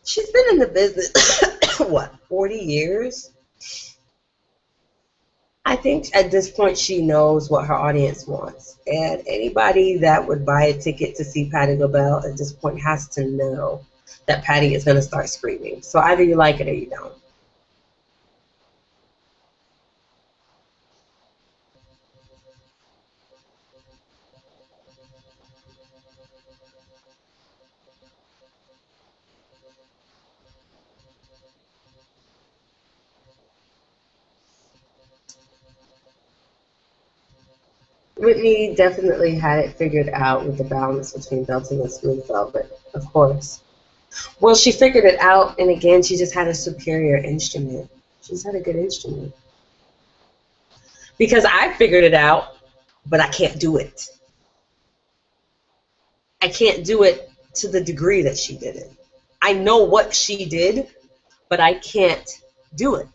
She's been in the business, what, 40 years? I think at this point she knows what her audience wants. And anybody that would buy a ticket to see Patti LaBelle at this point has to know that Patti is going to start screaming. So either you like it or you don't. Whitney definitely had it figured out with the balance between belting and smooth velvet, of course. Well, she figured it out, and again, she just had a superior instrument. She's had a good instrument. Because I figured it out, but I can't do it. I can't do it to the degree that she did it. I know what she did, but I can't do it.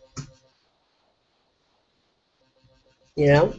You know?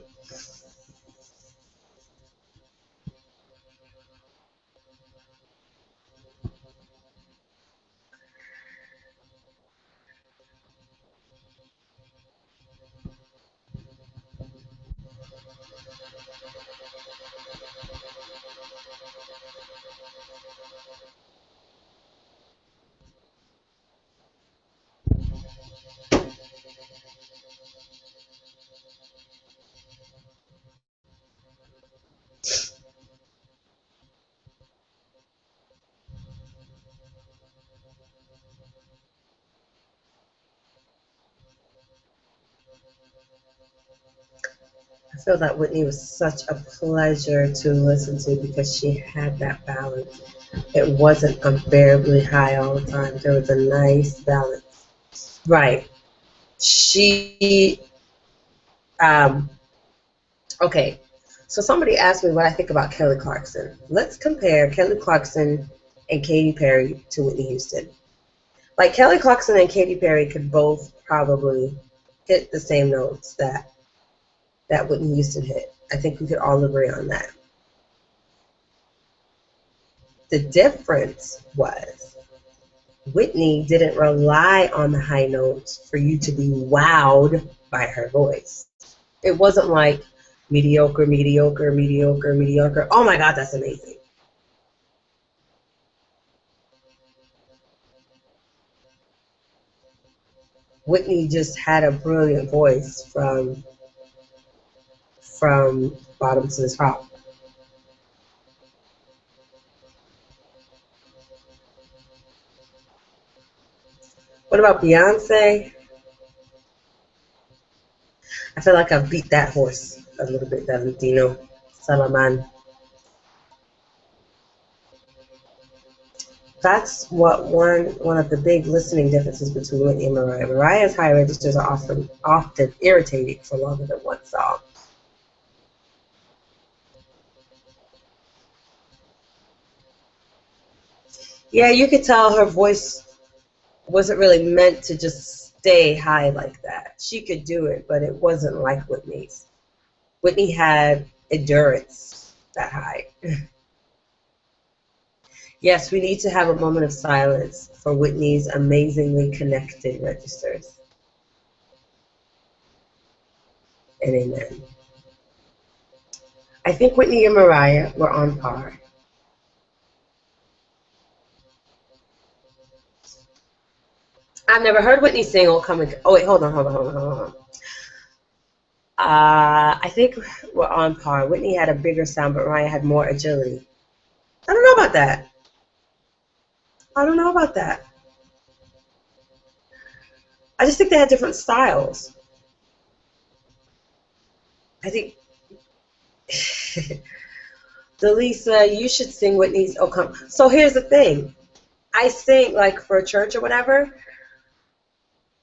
I feel that Whitney was such a pleasure to listen to because she had that balance. It wasn't unbearably high all the time. There was a nice balance. Right. She, um, okay. So somebody asked me what I think about Kelly Clarkson. Let's compare Kelly Clarkson and Katy Perry to Whitney Houston. Like Kelly Clarkson and Katy Perry could both probably hit the same notes that Whitney Houston hit. I think we could all agree on that. The difference was Whitney didn't rely on the high notes for you to be wowed by her voice. It wasn't like mediocre, mediocre, mediocre, mediocre. Oh my God, that's amazing. Whitney just had a brilliant voice from bottom to the top. What about Beyonce? I feel like I've beat that horse a little bit, Valentino Salaman. That's what one of the big listening differences between Whitney and Mariah. Mariah's high registers are often irritating for longer than one song. Yeah, you could tell her voice wasn't really meant to just stay high like that. She could do it, but it wasn't like Whitney's. Whitney had endurance that high. Yes, we need to have a moment of silence for Whitney's amazingly connected registers. And amen. I think Whitney and Mariah were on par. I've never heard Whitney sing "Oh Come and..." Oh wait, hold on. I think we're on par. Whitney had a bigger sound, but Mariah had more agility. I don't know about that. I don't know about that. I just think they had different styles. I think, Delisa, you should sing Whitney's "Oh Come." So here's the thing. I sing, like, for church or whatever,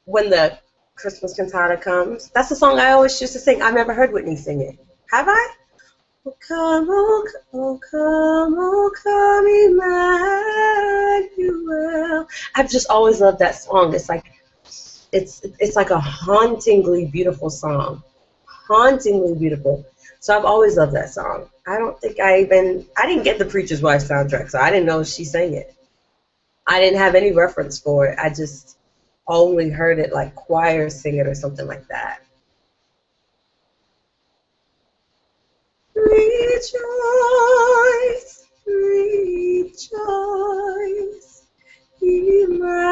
when the Christmas cantata comes. That's the song I always used to sing. I've never heard Whitney sing it. Have I? Oh come, oh come, Emmanuel. I've just always loved that song. It's like a hauntingly beautiful song. Hauntingly beautiful. So I've always loved that song. I don't think I didn't get the Preacher's Wife soundtrack, so I didn't know she sang it. I didn't have any reference for it. I just only heard it like choir sing it or something like that. Rejoice, rejoice, Emmanuel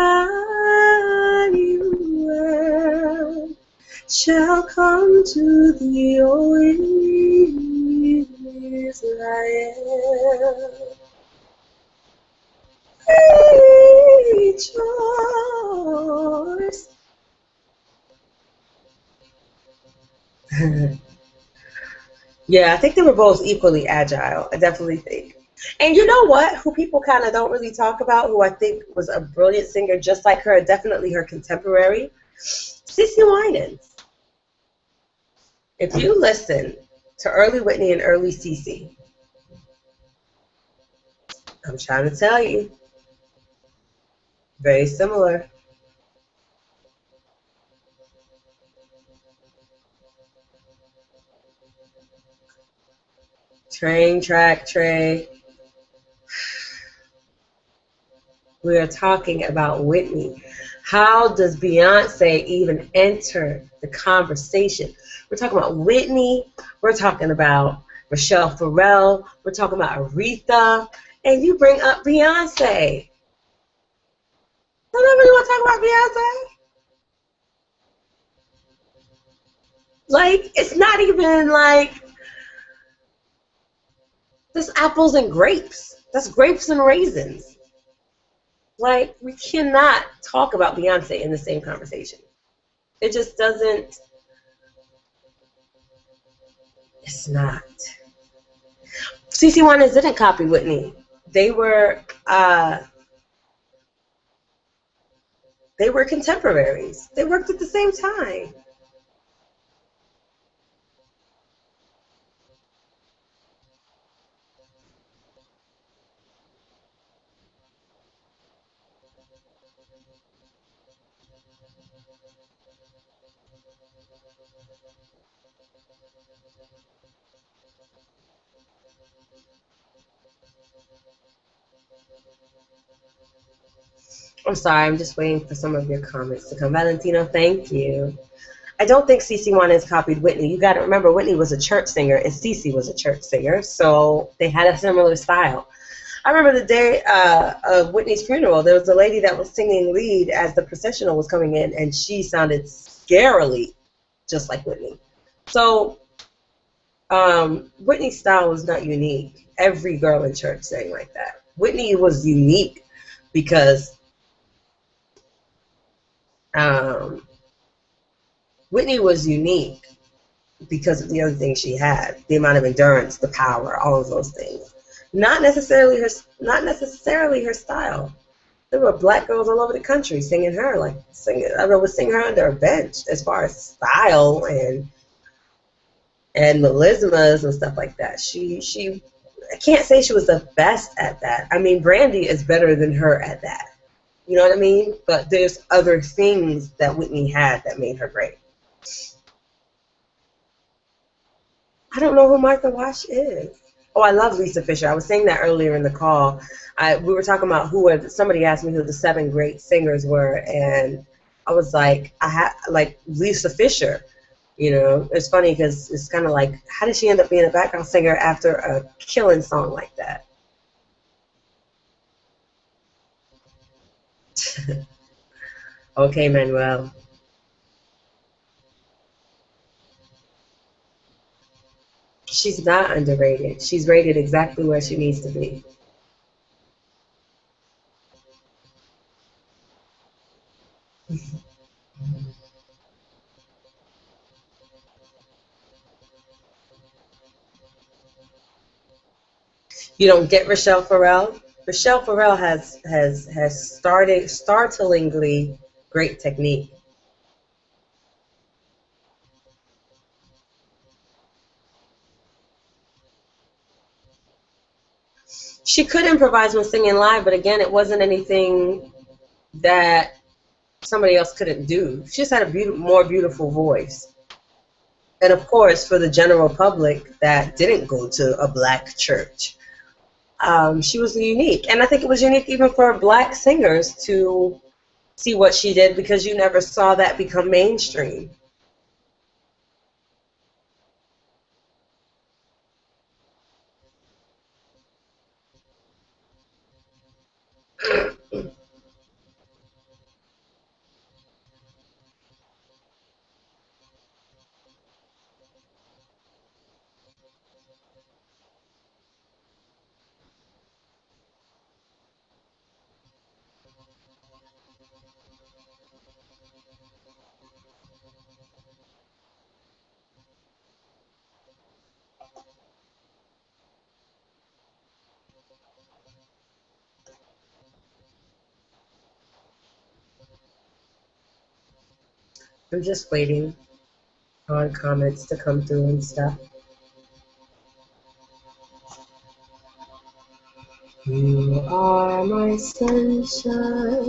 shall come to thee, O Israel. Rejoice. Yeah, I think they were both equally agile. I definitely think. And you know what? Who people kind of don't really talk about, who I think was a brilliant singer just like her, definitely her contemporary, CeCe Winans. If you listen to early Whitney and early CeCe, I'm trying to tell you, very similar. Train, track, tray. We are talking about Whitney. How does Beyonce even enter the conversation? We're talking about Whitney. We're talking about Michelle Farrell. We're talking about Aretha. And you bring up Beyonce. Don't nobody want to talk about Beyonce? Like, it's not even like this apples and grapes. That's grapes and raisins. Like, we cannot talk about Beyonce in the same conversation. It just doesn't, it's not. CC Winans didn't copy Whitney. They were uh, they were contemporaries. They worked at the same time. I'm sorry, I'm just waiting for some of your comments to come. Valentino, thank you. I don't think CeCe Winans copied Whitney. You got to remember, Whitney was a church singer and CeCe was a church singer, so they had a similar style. I remember the day of Whitney's funeral, there was a lady that was singing lead as the processional was coming in, and she sounded scarily just like Whitney. So Whitney's style was not unique. Every girl in church sang like that. Whitney was unique because um, Whitney was unique because of the other things she had, the amount of endurance, the power, all of those things. Not necessarily her style. There were black girls all over the country singing her, like singing. I would sing her under a bench as far as style and melismas and stuff like that. She I can't say she was the best at that. I mean, Brandy is better than her at that. You know what I mean? But there's other things that Whitney had that made her great. I don't know who Martha Wash is. Oh, I love Lisa Fisher. I was saying that earlier in the call. We were talking about somebody asked me who the 7 great singers were, and I was like, like Lisa Fisher. You know, it's funny because it's kind of like, how did she end up being a background singer after a killing song like that? Okay, Manuel. She's not underrated. She's rated exactly where she needs to be. You don't get Rochelle Farrell. Rochelle Farrell has started startlingly great technique. She could improvise when singing live, but again, it wasn't anything that somebody else couldn't do. She just had a more beautiful voice. And of course, for the general public that didn't go to a black church, she was unique. And I think it was unique even for black singers to see what she did because you never saw that become mainstream. I'm just waiting on comments to come through and stuff. You are my sunshine.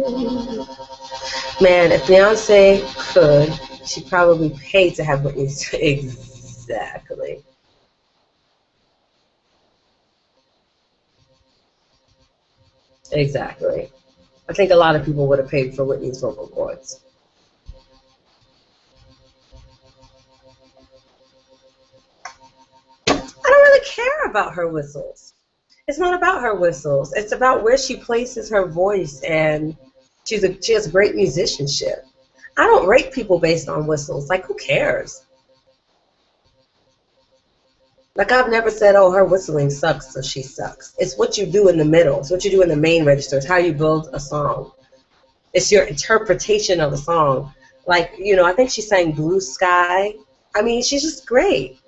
Man, if Beyonce could, she'd probably pay to have Whitney. Exactly. Exactly. I think a lot of people would have paid for Whitney's vocal cords. I don't really care about her whistles. It's not about her whistles. It's about where she places her voice, and she has great musicianship. I don't rate people based on whistles. Like, who cares? Like, I've never said, oh, her whistling sucks, so she sucks. It's what you do in the middle. It's what you do in the main register. It's how you build a song. It's your interpretation of a song. Like, I think she sang Blue Sky. I mean, she's just great.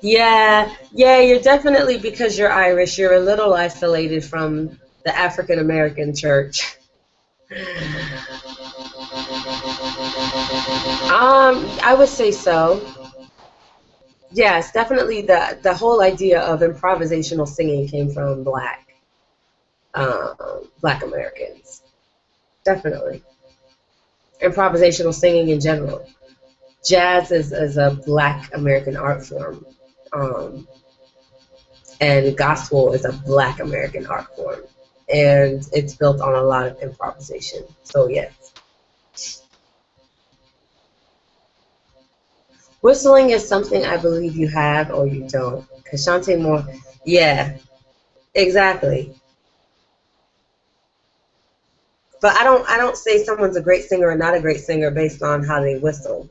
Yeah, you're definitely, because you're Irish, you're a little isolated from the African American church. I would say so. Yes, definitely the whole idea of improvisational singing came from Black Americans. Definitely. Improvisational singing in general. Jazz is a Black American art form. Um, and gospel is a Black American art form. And it's built on a lot of improvisation. So, yes. Whistling is something I believe you have or you don't. Because Shantae Moore, yeah, exactly. But I don't say someone's a great singer or not a great singer based on how they whistle.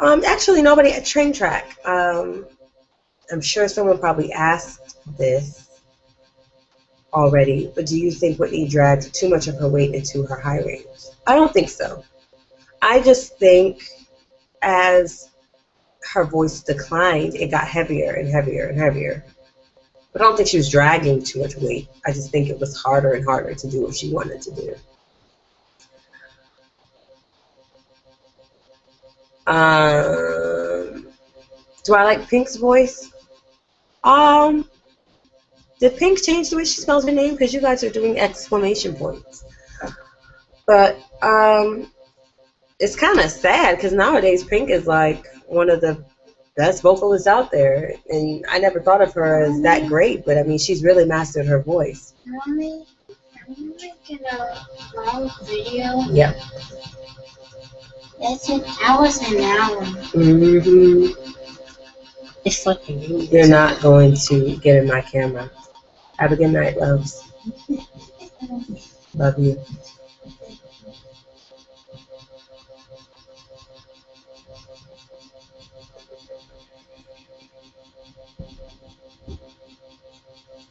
Actually, nobody at Train Track. I'm sure someone probably asked this already, but do you think Whitney dragged too much of her weight into her high range? I don't think so. I just think as her voice declined, it got heavier and heavier and heavier. But I don't think she was dragging too much weight. I just think it was harder and harder to do what she wanted to do. Um, do I like Pink's voice? Um, did Pink change the way she spells her name? Because you guys are doing exclamation points. But it's kind of sad because nowadays Pink is like one of the best vocalists out there, and I never thought of her as that great. But I mean, she's really mastered her voice. Mommy, are you making a long video? Yep. That was an hour. Mm-hmm. It's like a minute. You're not going to get in my camera. Have a good night, loves. Love you.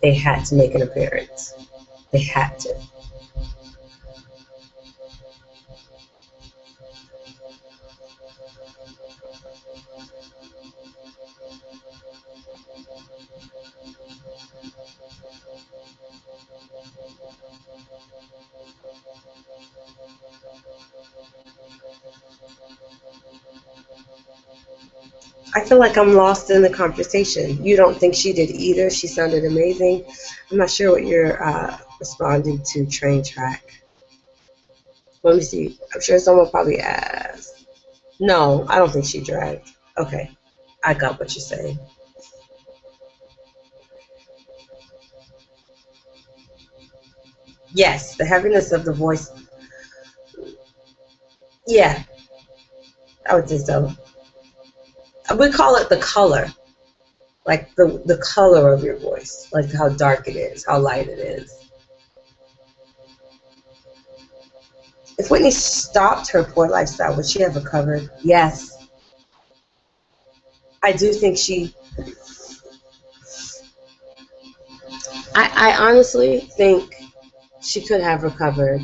They had to make an appearance. They had to. I feel like I'm lost in the conversation. You don't think she did either? She sounded amazing. I'm not sure what you're responding to, Train Track. Let me see. I'm sure someone probably asked. No, I don't think she dragged. Okay, I got what you're saying. Yes, the heaviness of the voice. Yeah, I would say so. We call it the color, like the color of your voice, like how dark it is, how light it is. If Whitney stopped her poor lifestyle, would she have recovered? Yes. I do think I honestly think she could have recovered.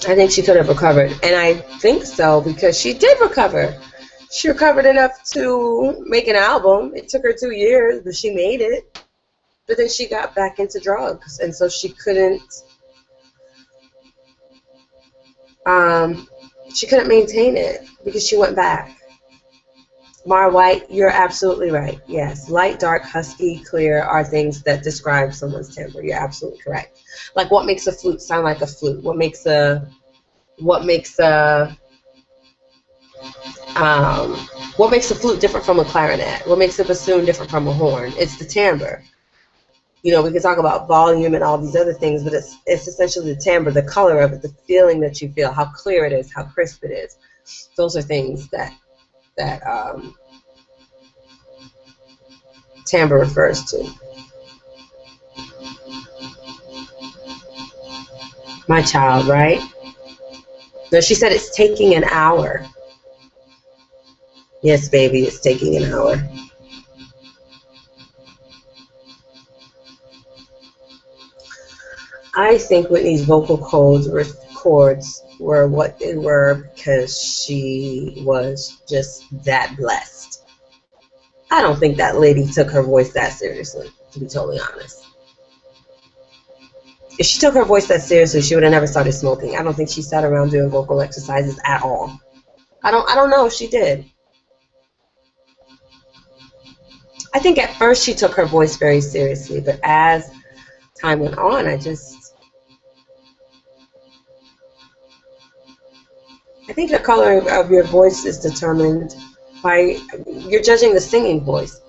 I think she could have recovered. And I think so because she did recover. She recovered enough to make an album. It took her 2 years, but she made it. But then she got back into drugs. And so um, she couldn't maintain it because she went back. Mar White, you're absolutely right. Yes, light, dark, husky, clear are things that describe someone's timbre. You're absolutely correct. Like what makes a flute sound like a flute? What makes a um, what makes a flute different from a clarinet? What makes a bassoon different from a horn? It's the timbre. You know, we can talk about volume and all these other things, but it's essentially the timbre, the color of it, the feeling that you feel, how clear it is, how crisp it is. Those are things that timbre refers to. My child, right? No, she said it's taking an hour. Yes, baby, it's taking an hour. I think Whitney's vocal chords were what they were because she was just that blessed. I don't think that lady took her voice that seriously, to be totally honest. If she took her voice that seriously, she would have never started smoking. I don't think she sat around doing vocal exercises at all. I don't know if she did. I think at first she took her voice very seriously, but as time went on, I think the color of your voice is determined by, you're judging the singing voice.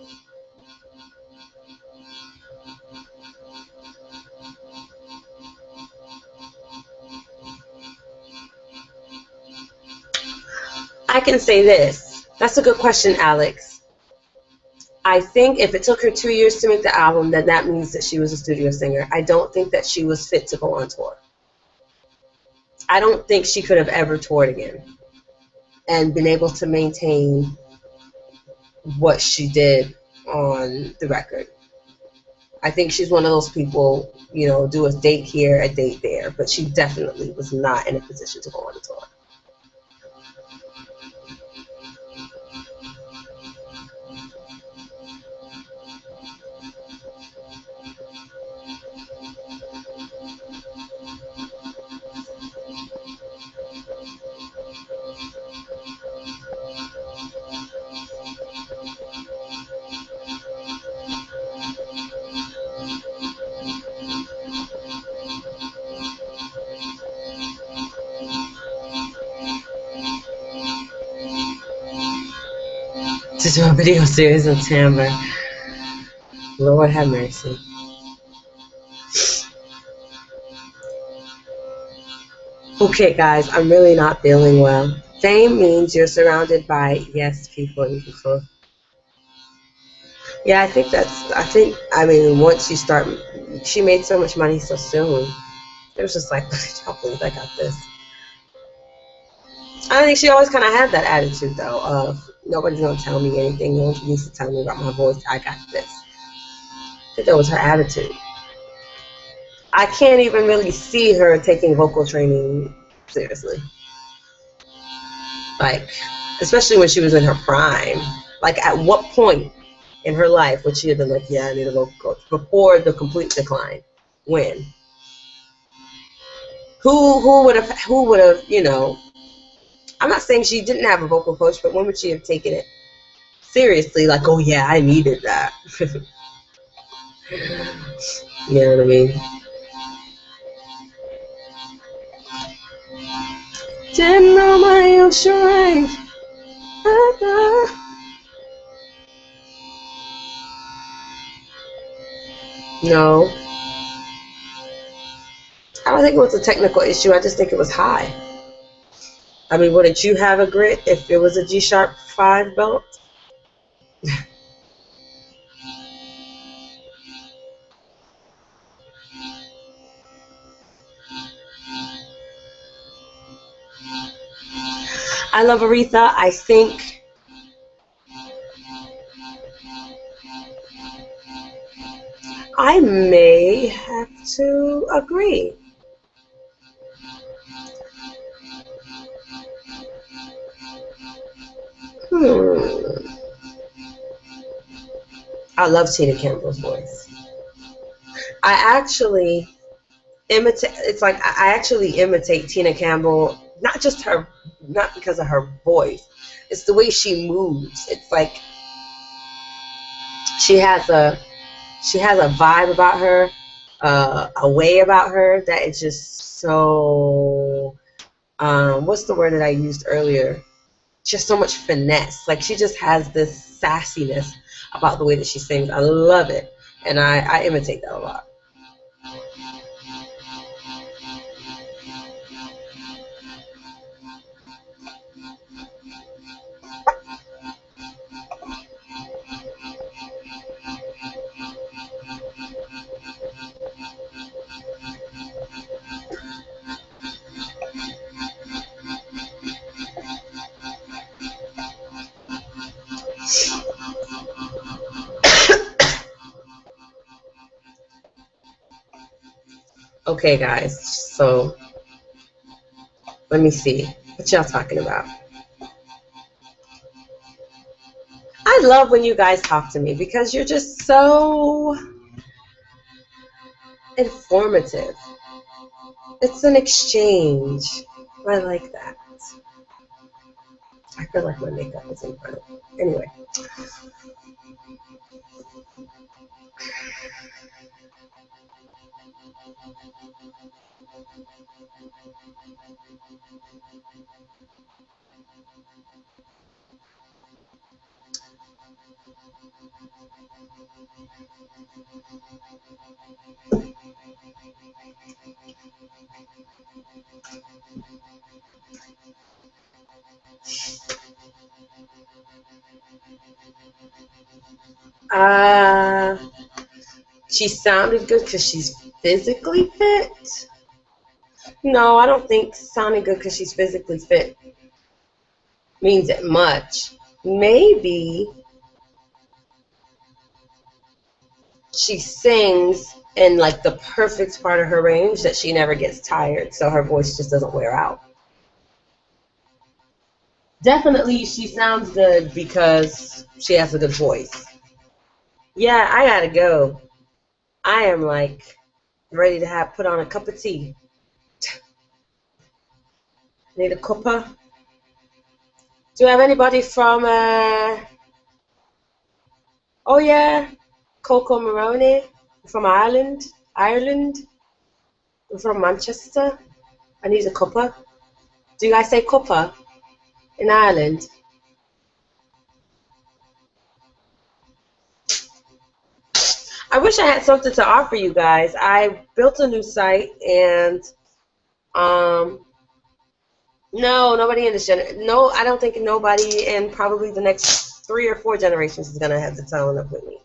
I can say this. That's a good question, Alex. I think if it took her 2 years to make the album, then that means that she was a studio singer. I don't think that she was fit to go on tour. I don't think she could have ever toured again and been able to maintain what she did on the record. I think she's one of those people, do a date here, a date there, but she definitely was not in a position to go on a tour. To do a video series on timbre. Lord have mercy. Okay, guys, I'm really not feeling well. Fame means you're surrounded by yes people and people. Yeah, I mean, once you start, she made so much money so soon. It was just like, I don't believe I got this. I think she always kind of had that attitude, though, of nobody's going to tell me anything. No one needs to tell me about my voice. I got this. I think that was her attitude. I can't even really see her taking vocal training seriously. Like, especially when she was in her prime. Like, at what point in her life would she have been like, yeah, I need a vocal coach? Before the complete decline. When? Who would have, I'm not saying she didn't have a vocal coach, but when would she have taken it seriously? Like, oh yeah, I needed that. You know what I mean? Didn't know my ocean range. No, I don't think it was a technical issue. I just think it was high. I mean, wouldn't you have a grit if it was a G sharp 5 belt? I love Aretha. I think I may have to agree. Hmm. I love Tina Campbell's voice. I actually imitate. It's like I actually imitate Tina Campbell, not just her, not because of her voice. It's the way she moves. It's like she has a she has a vibe about her, a way about her that is just so. What's the word that I used earlier? Just so much finesse. Like she just has this sassiness about the way that she sings. I love it, and I imitate that a lot. Okay, guys. So let me see what y'all talking about. I love when you guys talk to me because you're just so informative. It's an exchange. I like that. I feel like my makeup is in front of me. Anyway. Uh, she sounded good because she's physically fit. No, I don't think sounding good because she's physically fit means it much. Maybe she sings in like the perfect part of her range that she never gets tired, so her voice just doesn't wear out. Definitely, she sounds good because she has a good voice. Yeah, I gotta go. I am like ready to have put on a cup of tea. Need a cuppa. Do you have anybody from? Oh yeah, Coco Maroney from Ireland. Ireland. I'm from Manchester. I need a cuppa. Do you guys say cuppa in Ireland? I wish I had something to offer you guys. I built a new site and um no, nobody in this no, I don't think nobody in probably the next 3 or 4 generations is gonna have the talent of Whitney.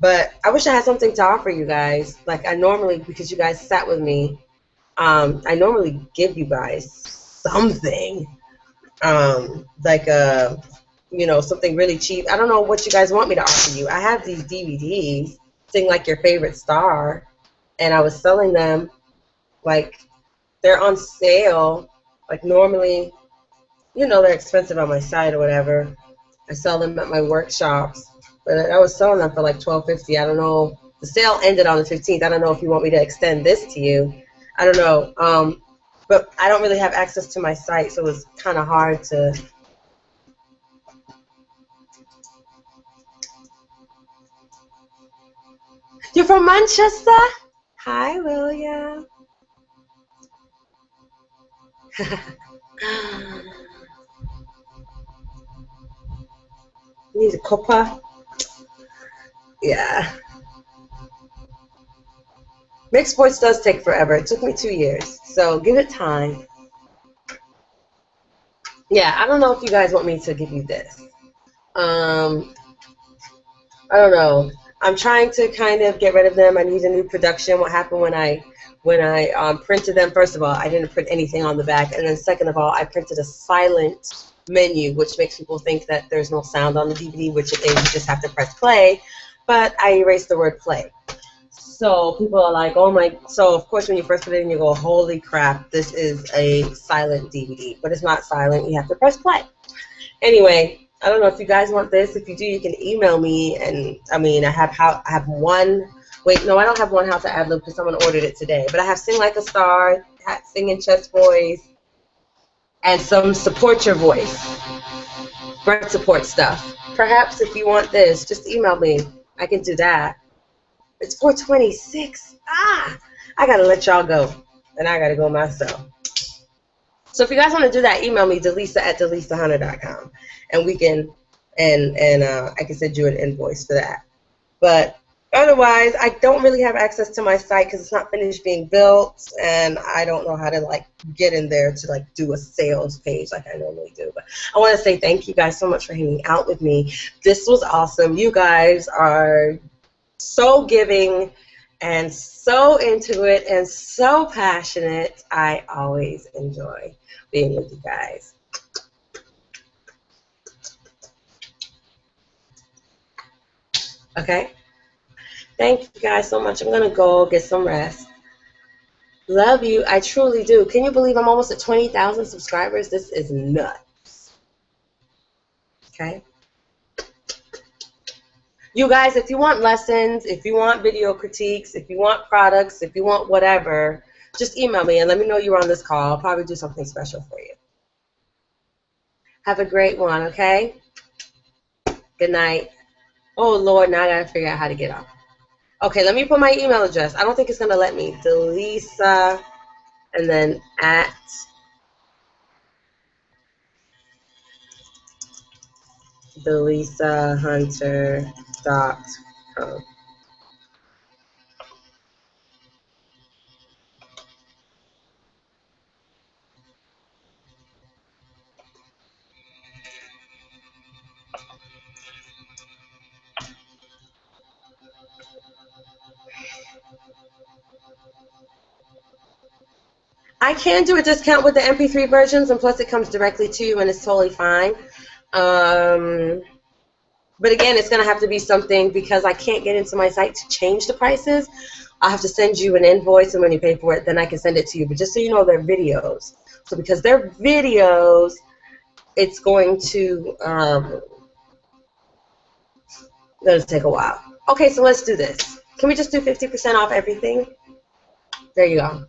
But I wish I had something to offer you guys. Like I normally, because you guys sat with me, I normally give you guys something, like something really cheap. I don't know what you guys want me to offer you. I have these DVDs, Sing Like Your Favorite Star, and I was selling them like they're on sale. Like normally, they're expensive on my site or whatever. I sell them at my workshops, but I was selling them for like $12.50. I don't know. The sale ended on the 15th. I don't know if you want me to extend this to you. I don't know. But I don't really have access to my site, so it's kind of hard to. You're from Manchester? Hi, William. Need a cuppa? Yeah. Mixed sports does take forever. It took me 2 years, so give it time. Yeah, I don't know if you guys want me to give you this. Um, I don't know. I'm trying to kind of get rid of them. I need a new production. What happened when I printed them? First of all, I didn't print anything on the back, and then second of all, I printed a silent menu, which makes people think that there's no sound on the DVD, which it is. You just have to press play. But I erased the word play. So people are like, oh my. So of course, when you first put it in, you go, holy crap, this is a silent DVD. But it's not silent. You have to press play. Anyway, I don't know if you guys want this. If you do, you can email me. And I mean, I have one. Wait, no, I don't have one How to Ad Lib because someone ordered it today. But I have Sing Like a Star, Singing Chest Voice, and some Support Your Voice, breath support stuff. Perhaps if you want this, just email me. I can do that. It's 4:26. I gotta let y'all go, and I gotta go myself. So if you guys want to do that, email me, delisa@delisahunter.com, and we can, and I can send you an invoice for that. But otherwise, I don't really have access to my site because it's not finished being built, and I don't know how to like get in there to like do a sales page like I normally do. But I want to say thank you guys so much for hanging out with me. This was awesome. You guys are so giving and so into it and so passionate. I always enjoy being with you guys. Okay? Thank you guys so much. I'm going to go get some rest. Love you. I truly do. Can you believe I'm almost at 20,000 subscribers? This is nuts. Okay? You guys, if you want lessons, if you want video critiques, if you want products, if you want whatever, just email me and let me know you're on this call. I'll probably do something special for you. Have a great one, okay? Good night. Oh, Lord, now I got to figure out how to get off. Okay, let me put my email address. I don't think it's going to let me. Delisa, and then at delisahunter.com. I can do a discount with the MP3 versions, and plus it comes directly to you, and it's totally fine. But again, it's going to have to be something because I can't get into my site to change the prices. I'll have to send you an invoice, and when you pay for it, then I can send it to you. But just so you know, they're videos. So because they're videos, it's going to take a while. Okay, so let's do this. Can we just do 50% off everything? There you go.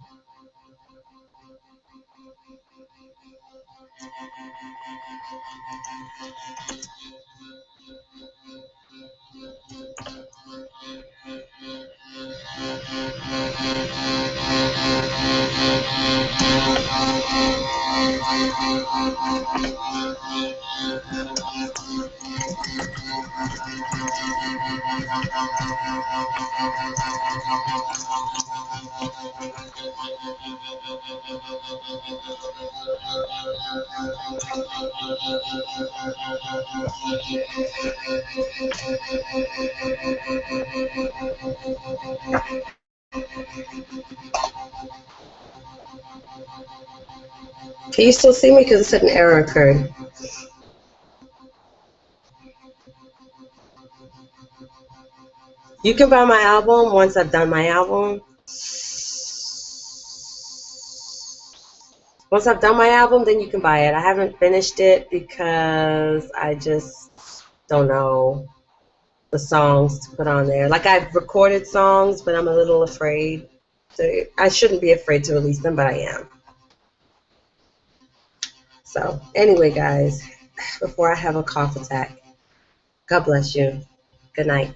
Can you still see me? Because it said an error occurred. You can buy my album once I've done my album. Once I've done my album, then you can buy it. I haven't finished it because I just don't know the songs to put on there. Like, I've recorded songs, but I'm a little afraid. I shouldn't be afraid to release them, but I am. So, anyway, guys, before I have a cough attack, God bless you. Good night.